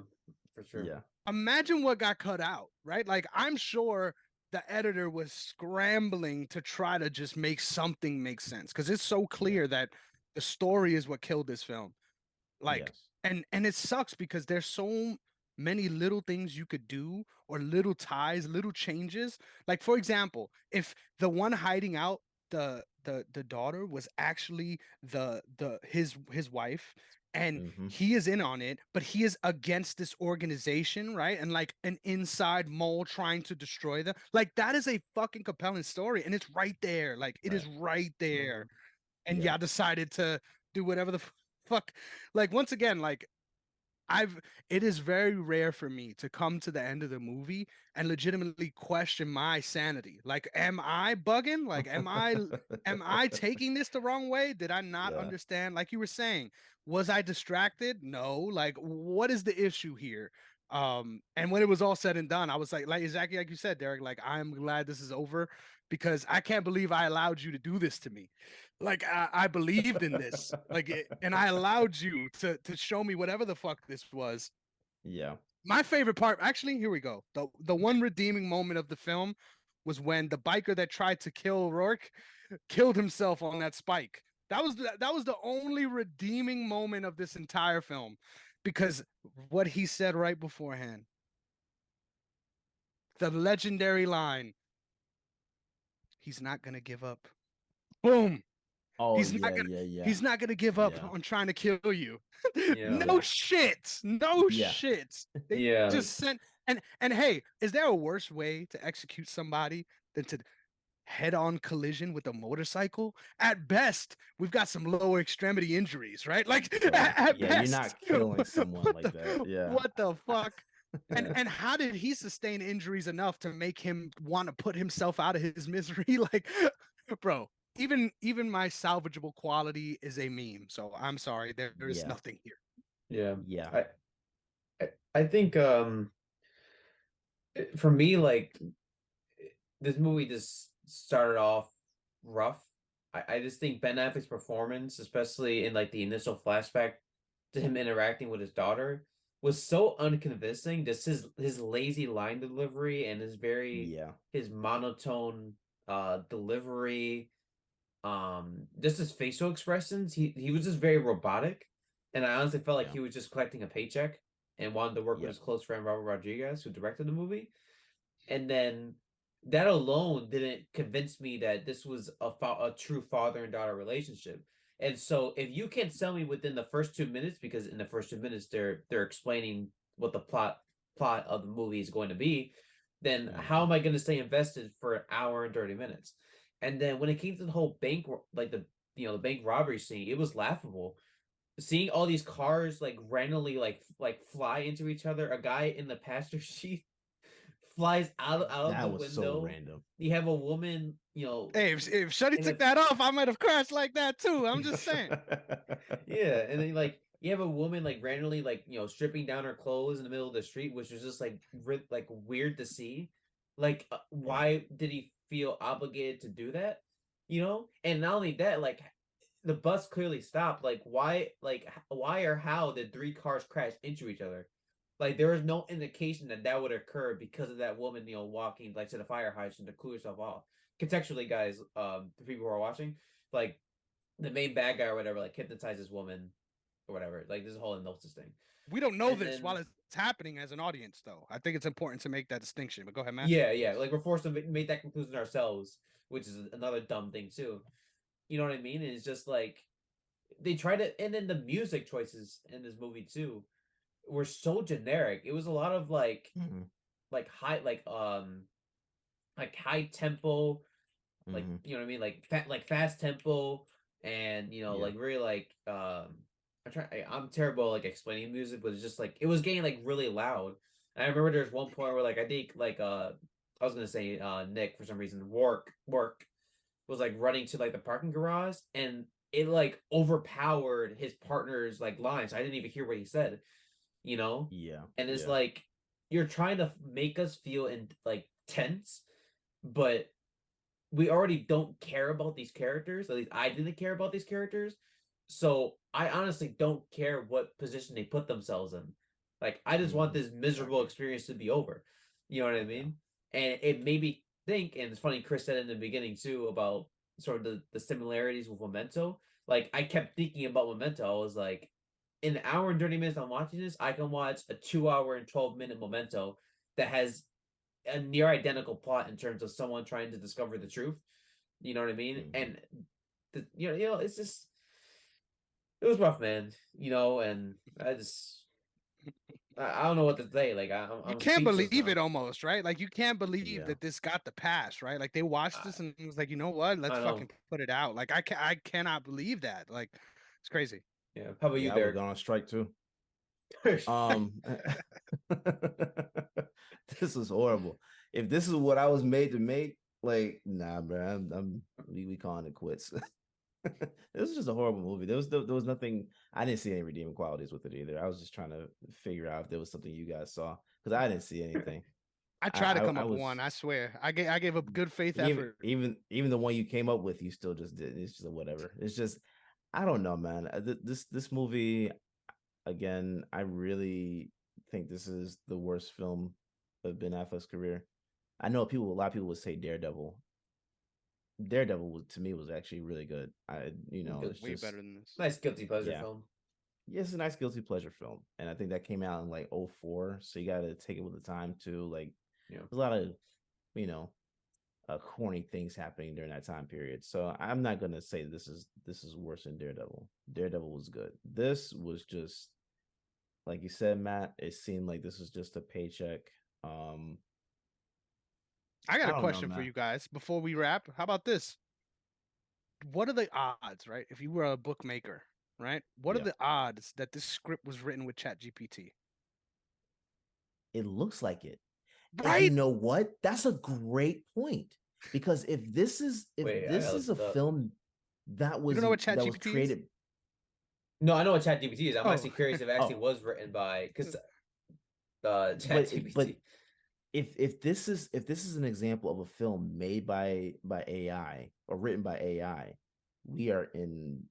for sure. Yeah. Imagine what got cut out, right? Like I'm sure the editor was scrambling to try to just make something make sense because it's so clear that the story is what killed this film. Like, Yes. and it sucks because there's so many little things you could do or little ties, little changes. Like, for example, if the one hiding out the daughter was actually his wife, and Mhm. he is in on it, but he is against this organization, right? And like an inside mole trying to destroy them. Like that is a fucking compelling story, and it's right there. Like it is Right. right there. Mhm. And Yeah. y'all decided to do whatever the fuck. Like once again, like it is very rare for me to come to the end of the movie and legitimately question my sanity. Like, am I bugging? Like, am I taking this the wrong way? Did I not Yeah. understand? Like you were saying, was I distracted? No. Like, what is the issue here? And when it was all said and done, I was like exactly like you said, Derek, like I'm glad this is over because I can't believe I allowed you to do this to me. Like I believed in this, and I allowed you to show me whatever the fuck this was. Yeah. My favorite part, actually, here we go. The one redeeming moment of the film was when the biker that tried to kill Rourke killed himself on that spike. That was the only redeeming moment of this entire film, because what he said right beforehand, the legendary line, "He's not gonna give up." Boom. Oh He's yeah, not gonna yeah, yeah. he's not gonna give up Yeah. on trying to kill you. Yeah. No Yeah. shit. No Yeah. shit. They Yeah. just sent and hey, is there a worse way to execute somebody than to head-on collision with a motorcycle? At best, we've got some lower extremity injuries, right? Like Yeah. at Yeah, you're best. not killing someone What like that. the Yeah. what the fuck? And Yeah. and how did he sustain injuries enough to make him want to put himself out of his misery? Like, bro, even my salvageable quality is a meme. So I'm sorry, there is Yeah. nothing here. Yeah. Yeah. I think for me, like this movie just started off rough. I just think Ben Affleck's performance, especially in like the initial flashback to him interacting with his daughter, was so unconvincing. Just his lazy line delivery and Yeah. his monotone delivery, just his facial expressions. He was just very robotic, and I honestly felt like Yeah. he was just collecting a paycheck and wanted to work with Yep. his close friend Robert Rodriguez, who directed the movie. And then that alone didn't convince me that this was a true father and daughter relationship. And so if you can sell me within the first 2 minutes, because in the first 2 minutes they're explaining what the plot of the movie is going to be, then how am I going to stay invested for an hour and 30 minutes? And then when it came to the whole bank, like the bank robbery scene, it was laughable. Seeing all these cars like randomly like fly into each other, a guy in the passenger seat flies out of the That was so window. random. You have a woman, Hey, if Shuddy in took a that off, I might have crashed like that too. I'm just saying. yeah, and then like you have a woman like randomly like stripping down her clothes in the middle of the street, which was just like like weird to see. Like, Yeah. why did he feel obligated to do that? And not only that, like the bus clearly stopped. Why or how did three cars crash into each other? Like there was no indication that that would occur because of that woman, walking like to the fire hydrant to cool herself off. Contextually, guys, the people who are watching, like the main bad guy or whatever, like hypnotizes woman or whatever. Like this whole hypnosis thing. We don't know And this while then it's happening as an audience, though. I think it's important to make that distinction. But go ahead, man. yeah, like we're forced to make that conclusion ourselves, which is another dumb thing too. You know what I mean? And it's just like they try to, and then the music choices in this movie too were so generic. It was a lot of Mhm. like high like high tempo, like Mhm. you know what I mean, like fast tempo, and Yeah. like really like I'm terrible like explaining music, but it's just like it was getting like really loud. And I remember there's one point where like I think like I was gonna say Nick for some reason work was like running to like the parking garage, and it like overpowered his partner's like lines. I didn't even hear what he said, Yeah. and it's Yeah. like you're trying to make us feel in like tense, but we already don't care about these characters. At least I didn't care about these characters. So I honestly don't care what position they put themselves in. Like, I just want this miserable experience to be over. You know what I mean? And it made me think, and it's funny, Chris said in the beginning too about sort of the similarities with Memento. Like, I kept thinking about Memento. I was like, in an hour and 30 minutes I'm watching this, I can watch a 2 hour and 12-minute Memento that has a near identical plot in terms of someone trying to discover the truth. You know what I mean? And it's just it was rough, man. And I don't know what to say. Like You I'm can't speechless believe now. it almost, right? Like you can't believe that this got the pass, right? Like they watched this and it was like, you know what? Let's I know. fucking put it out. Like I cannot believe that. Like it's crazy. Yeah. How about you, I would Derek? go on strike too. This is horrible. If this is what I was made to make, like, nah, bro, we calling it quits. This was just a horrible movie. There was nothing. I didn't see any redeeming qualities with it either. I was just trying to figure out if there was something you guys saw because I didn't see anything. I tried to come I up with was one. I swear, I gave a good faith even effort. even the one you came up with, you still just did. It's just whatever. It's just I don't know, man. This movie again. I really think this is the worst film of Ben Affleck's career. I know a lot of people would say Daredevil. Daredevil to me was actually really good. It's way just better than this. Nice guilty pleasure film. Yeah, it's a nice guilty pleasure film, and I think that came out in like 04, so you got to take it with the time too. Like, there's a lot of corny things happening during that time period. So I'm not gonna say this is worse than Daredevil. Daredevil was good. This was just like you said, Matt. It seemed like this was just a paycheck. I got a question for you guys before we wrap. How about this? What are the odds, right? If you were a bookmaker, right? What are the odds that this script was written with ChatGPT? It looks like it. Right? And you know what? That's a great point. Because if this is a film that was created. No, I know what ChatGPT is. I'm actually curious if it actually was written by ChatGPT. But if this is an example of a film made by AI or written by AI, we are going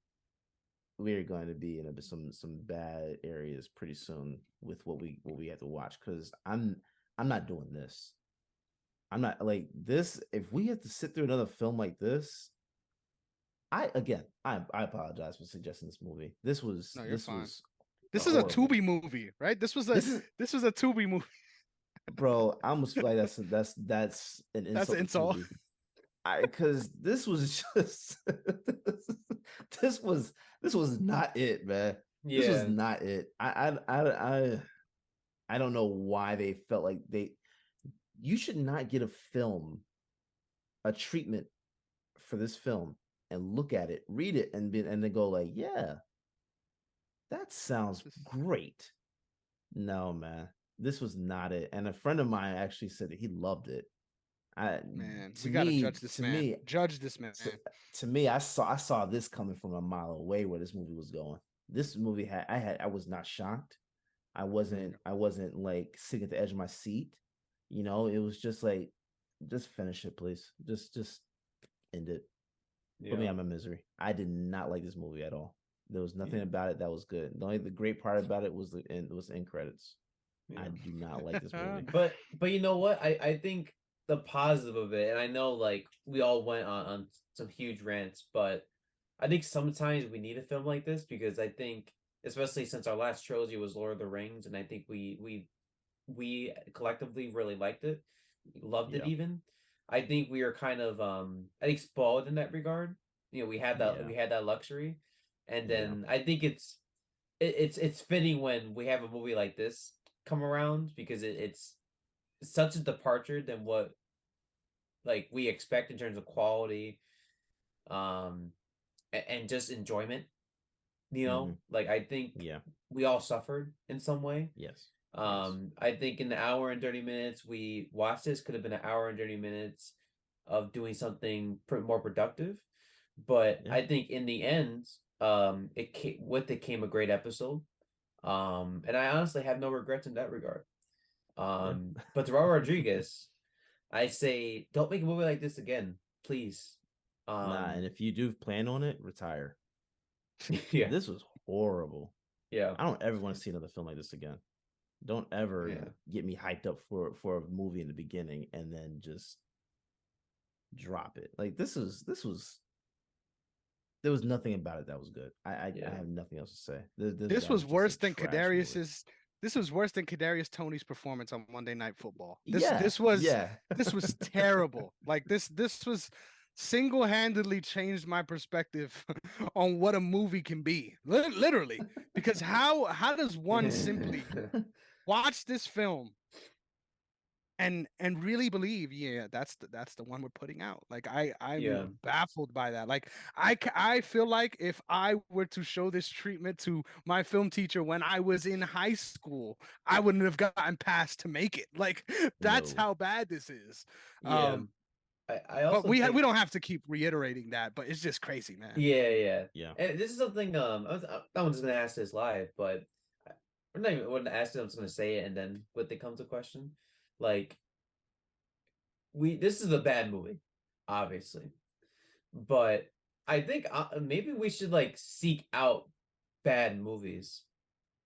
to be in some bad areas pretty soon with what we have to watch, because I'm not doing this. I'm not like this. If we have to sit through another film like this, I apologize for suggesting this movie. This was this is a Tubi movie, right? This was a Tubi movie. Bro, I almost feel like that's an insult. That's an insult. Because this was just this was not it, man. Yeah. This was not it. I don't know why they felt like you should not get a treatment for this film and look at it, read it, and then go like, yeah, that sounds great. No, man, this was not it. And a friend of mine actually said that he loved it. We gotta judge this man. Judge this man. To me, I saw this coming from a mile away where this movie was going. This movie I was not shocked. I wasn't like sitting at the edge of my seat. It was just like, just finish it, please. Just end it. Put me out of my misery. I did not like this movie at all. There was nothing about it that was good. The great part about it was the end credits. Yeah. I do not like this movie. But you know what? I think the positive of it, and I know like we all went on some huge rants, but I think sometimes we need a film like this, because I think, especially since our last trilogy was Lord of the Rings, and I think we collectively really liked it, loved it even. I think we are kind of I think spoiled in that regard. We had that luxury, and then I think it's fitting when we have a movie like this come around, because it's such a departure than what like we expect in terms of quality, and just enjoyment. Like I think we all suffered in some way. Yes. I think in the hour and 30 minutes we watched this could have been an hour and 30 minutes of doing something more productive, but I think in the end, it came a great episode, and I honestly have no regrets in that regard. But to Robert Rodriguez, I say, don't make a movie like this again. please. Nah, and if you do plan on it, retire. Yeah, This was horrible. yeah, I don't ever want to see another film like this again. Don't ever yeah. get me hyped up for a movie in the beginning and then just drop it. Like this was there was nothing about it that was good. I Yeah. have nothing else to say. This was worse than Kadarius's. This was worse than Kadarius Toney's performance on Monday Night Football. This was terrible. Like this was single-handedly changed my perspective on what a movie can be. Literally, because how does one simply watch this film and really believe, yeah, that's the one we're putting out? Like I'm Yeah. baffled by that. Like I feel like if I were to show this treatment to my film teacher when I was in high school, I wouldn't have gotten passed to make it. Like that's No. how bad this is. Yeah. I also But we think, we don't have to keep reiterating that, but it's just crazy, man. Yeah. And this is something I was gonna ask this live, but I'm not even going to ask it. I'm just gonna say it, and then what becomes a question. Like, this is a bad movie, obviously, but I think maybe we should like seek out bad movies.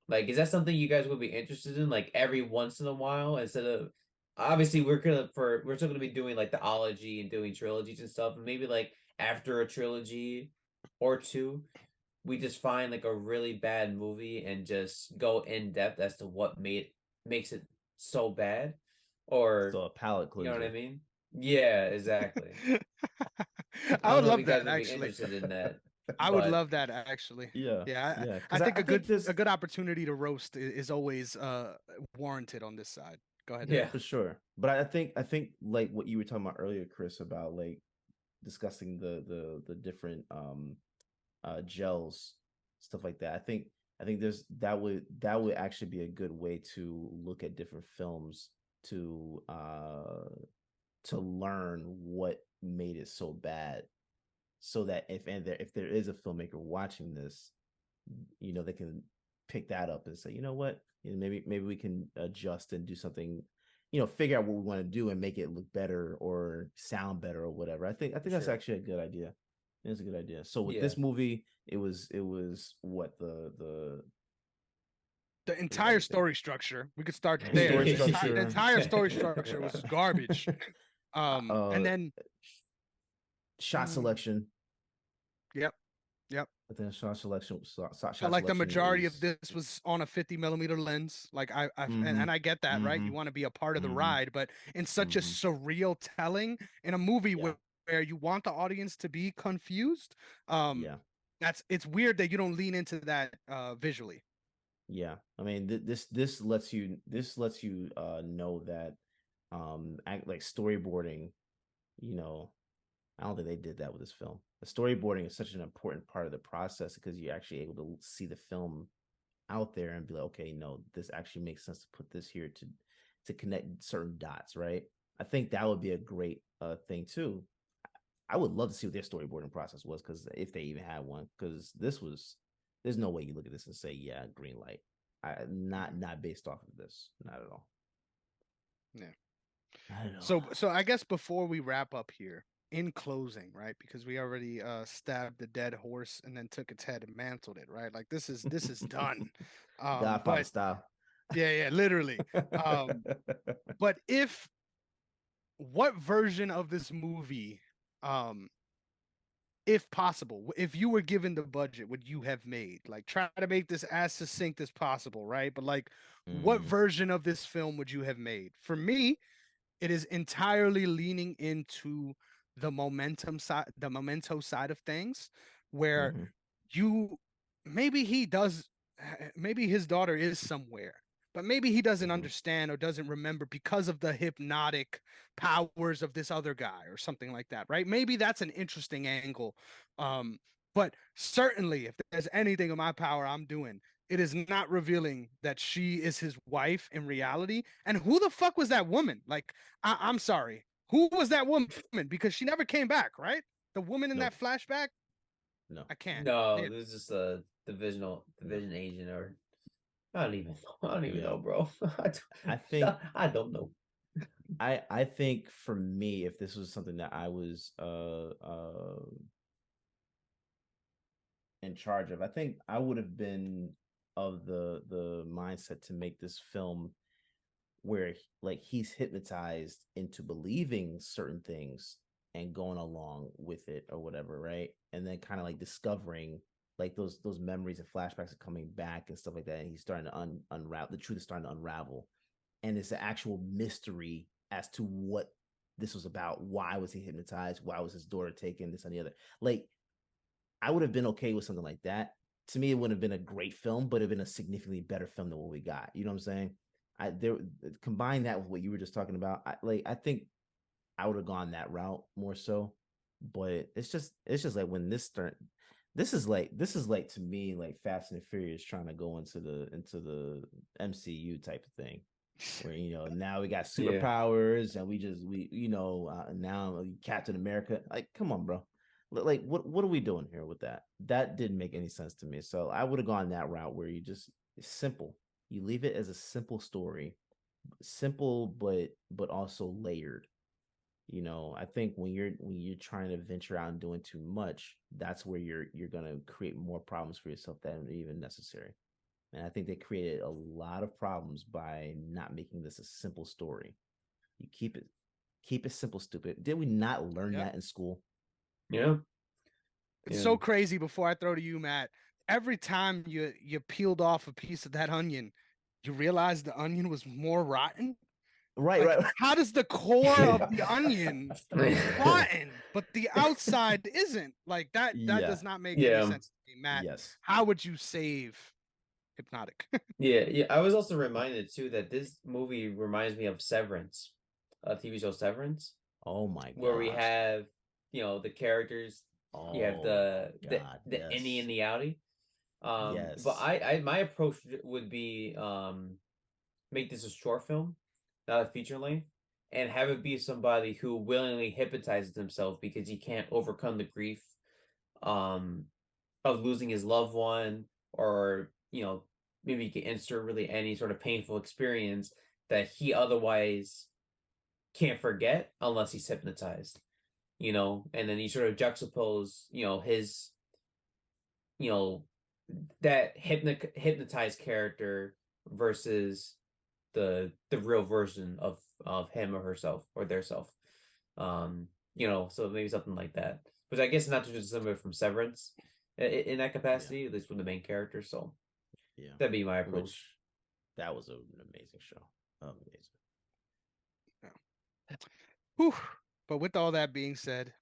Like, is that something you guys would be interested in? Like every once in a while, instead of obviously we're still gonna be doing like the ology and doing trilogies and stuff, and maybe like after a trilogy or two, we just find like a really bad movie and just go in depth as to what makes it so bad, or So a palate you know what I cleanser. mean? Yeah, exactly. I I don't would know if love you guys that would be actually. interested in that, I would but love that actually. Yeah. Yeah, Yeah. I Because think I think this a good opportunity to roast is always warranted on this side. Go ahead, yeah, Derek. for sure. But I think like what you were talking about earlier, Chris, about like discussing the different gels, stuff like that. I think there's that would actually be a good way to look at different films to learn what made it so bad, so that if there is a filmmaker watching this, you know, they can pick that up and say, you know what, you know, maybe we can adjust and do something, you know, figure out what we want to do and make it look better or sound better or whatever. I think that's sure. actually a good idea. It's a good idea. So with Yeah. this movie, it was what the The entire story structure. We could start The there. story The structure. entire story structure was garbage. And then shot selection. Yep. Yep. I think shot selection. Shot Felt like the selection majority of is this was on a 50 mm lens. Like Mhm. and I get that, right? You Mhm. want to be a part of the Mhm. ride, but in such a Mhm. surreal telling in a movie Yeah. where you want the audience to be confused. Yeah. It's weird that you don't lean into that visually. Yeah. I mean, this lets you know that like storyboarding, you know, I don't think they did that with this film. The storyboarding is such an important part of the process because you're actually able to see the film out there and be like, okay, no, this actually makes sense to put this here to connect certain dots, right? I think that would be a great thing too. I would love to see what their storyboarding process was, because if they even had one, because there's no way you look at this and say, yeah, green light. Not based off of this, not at all. Yeah. Not at all. So I guess before we wrap up here, in closing, right? Because we already stabbed the dead horse and then took its head and mantled it, right? Like this is done. Godfather But style. yeah, literally. But what version of this movie, if possible, if you were given the budget, would you have made? Like, try to make this as succinct as possible, right? But like, what version of this film would you have made? For me, it is entirely leaning into the memento side of things, where Mhm. you maybe maybe his daughter is somewhere, but maybe he doesn't Mhm. understand or doesn't remember because of the hypnotic powers of this other guy or something like that, right? Maybe that's an interesting angle. But certainly if there's anything in my power I'm doing, it is not revealing that she is his wife in reality. And who the fuck was that woman? Like, I'm sorry, who was that woman? Because she never came back, right? The woman in Nope. that flashback. No. I can't. No, Yeah. this is just a division agent, or I don't even know. I don't even Yeah. know, bro. I think I don't know. I think for me, if this was something that I was in charge of, I think I would have been of the mindset to make this film where like he's hypnotized into believing certain things and going along with it or whatever, right? And then kind of like discovering like those memories and flashbacks are coming back and stuff like that, and he's starting to unravel. The truth is starting to unravel, and it's an actual mystery as to what this was about. Why was he hypnotized? Why was his daughter taken? This and the other. Like, I would have been okay with something like that. To me, it wouldn't have been a great film, but it'd been a significantly better film than what we got. You know what I'm saying? There combine that with what you were just talking about. I think I would have gone that route more so. But it's just like when this is like to me like Fast and Furious trying to go into the MCU type of thing, where now we got superpowers and we now Captain America. Like, come on, bro. Like, what are we doing here with that? That didn't make any sense to me. So I would have gone that route where it's simple. You leave it as a simple story, simple but also layered. I think when you're trying to venture out and doing too much, that's where you're gonna create more problems for yourself than even necessary. And I think they created a lot of problems by not making this a simple story. You keep it simple, stupid. Did we not learn that in school? Yeah. It's so crazy. Before I throw to you, Matt, every time you peeled off a piece of that onion, you realized the onion was more rotten. Right, like, right. How does the core of the onion rotten, but the outside isn't? Like that does not make any sense to me, Matt. Yes. How would you save Hypnotic? Yeah. I was also reminded too that this movie reminds me of Severance, a TV show Severance. Oh my god. Where we have, the characters. You have the yes. innie and the outie. Yes. But my approach would be make this a short film, not a feature length, and have it be somebody who willingly hypnotizes himself because he can't overcome the grief of losing his loved one, or maybe he can insert really any sort of painful experience that he otherwise can't forget unless he's hypnotized. And then you sort of juxtapose, his, that hypnotized character versus the real version of him or herself or their self. So maybe something like that. Which I guess not too dissimilar from Severance in that capacity, at least from the main character. So that'd be my approach. That was an amazing show. Amazing. Yeah. Whew. But with all that being said,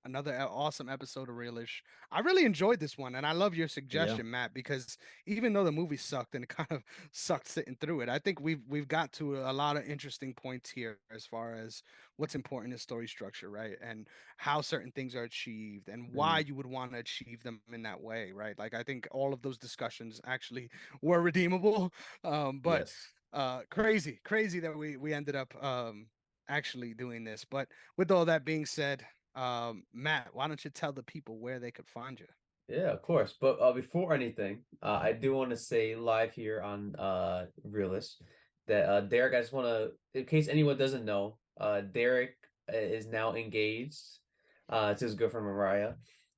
another awesome episode of Realish. I really enjoyed this one, and I love your suggestion, Matt, because even though the movie sucked and it kind of sucked sitting through it, I think we've got to a lot of interesting points here as far as what's important in story structure, right? And how certain things are achieved and why you would want to achieve them in that way, right? Like, I think all of those discussions actually were redeemable. But crazy that we ended up actually doing this. But with all that being said, Matt, why don't you tell the people where they could find you? Yeah, of course. But before anything, I do want to say live here on Realist that Derrick, I just want to, in case anyone doesn't know, Derrick is now engaged to his girlfriend Mariah.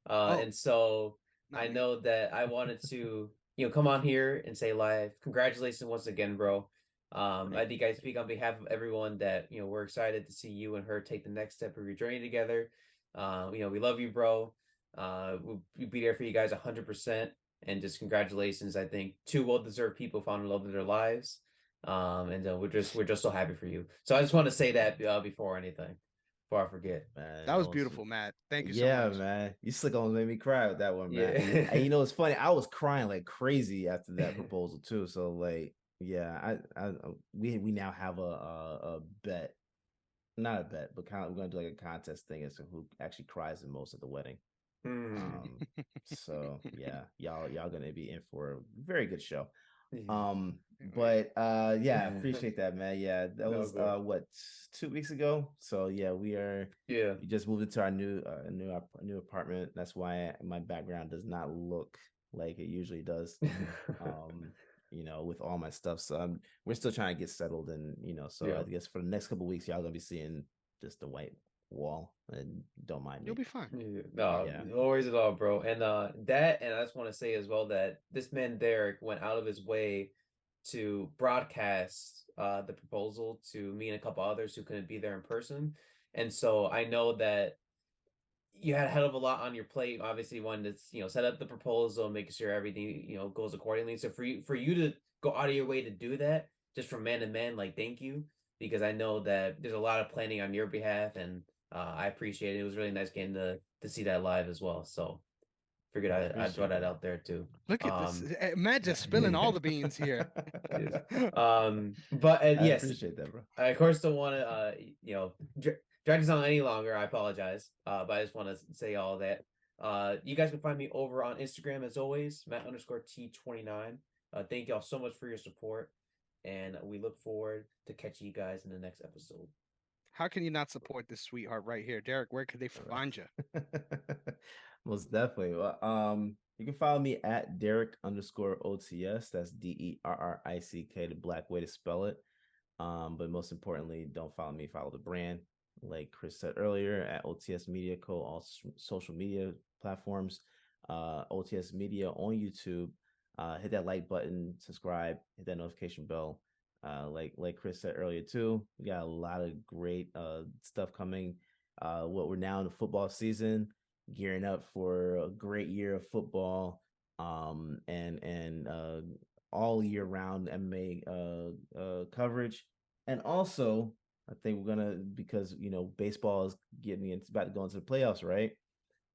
And so I know that I wanted to, come on here and say live, congratulations once again, bro. I think I speak on behalf of everyone that, we're excited to see you and her take the next step of your journey together. We love you, bro. We'll be there for you guys 100%. And just congratulations. I think two well-deserved people found the love of their lives. And we're just so happy for you. So I just want to say that before anything, before I forget. Man, that was beautiful, Matt. Thank you so much. Yeah, man. You still gonna make me cry with that one, man. And it's funny. I was crying like crazy after that proposal too. So like, yeah, we now have a bet, not a bet, but we're gonna do like a contest thing as to who actually cries the most at the wedding. So yeah, y'all gonna be in for a very good show. But yeah, appreciate that, man. Yeah, that was what, 2 weeks ago. So yeah, we just moved into our new apartment. That's why my background does not look like it usually does. with all my stuff. So we're still trying to get settled, and so Yeah. I guess for the next couple weeks, y'all gonna be seeing just the white wall, and don't mind You'll me. be fine. No, Yeah. no worries at all, bro. And that, and I just want to say as well that this man Derrick went out of his way to broadcast the proposal to me and a couple others who couldn't be there in person. And so I know that you had a hell of a lot on your plate. Obviously, one that's set up the proposal, making sure everything goes accordingly. So for you to go out of your way to do that, just from man to man, like thank you, because I know that there's a lot of planning on your behalf, and I appreciate it. It was really nice getting to see that live as well. So figured I I'd throw appreciate that that. out there too. Look at this. Um, Matt just spilling all the beans here. but I yes, appreciate that, bro. I of course don't want to drag this on any longer. I apologize. But I just want to say all that. You guys can find me over on Instagram as always, Matt_T29. Thank y'all so much for your support, and we look forward to catching you guys in the next episode. How can you not support this sweetheart right here, Derrick? Where could they find you? Most definitely. Well, you can follow me at Derrick_OTS. That's DERRICK, the black way to spell it. But most importantly, don't follow me, follow the brand. Like Chris said earlier, at OTS Media Co. All social media platforms. OTS Media on YouTube. Hit that like button, subscribe, hit that notification bell. Like Chris said earlier too, we got a lot of great stuff coming. What we're now in the football season, gearing up for a great year of football, and all year round MMA coverage. And also, I think we're gonna, because baseball is it's about to go into the playoffs, right?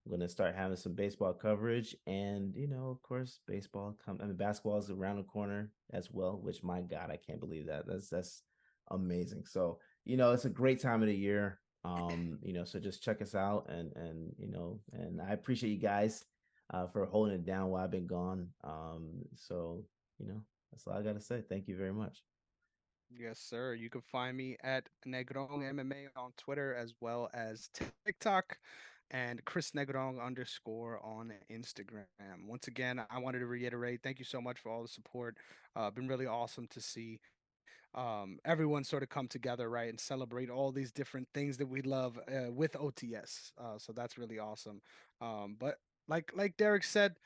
We're gonna start having some baseball coverage, and of course, basketball is around the corner as well. Which, my God, I can't believe that. That's amazing. So it's a great time of the year. So just check us out, and I appreciate you guys for holding it down while I've been gone. So that's all I gotta say. Thank you very much. Yes, sir. You can find me at Negrong MMA on Twitter as well as TikTok, and Chris Negrong_ on Instagram. Once again, I wanted to reiterate, thank you so much for all the support. Been really awesome to see everyone sort of come together, right, and celebrate all these different things that we love with OTS. So that's really awesome. But like Derrick said,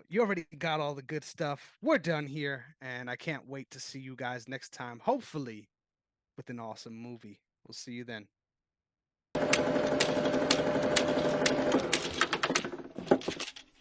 you already got all the good stuff. We're done here, and I can't wait to see you guys next time. Hopefully, with an awesome movie. We'll see you then.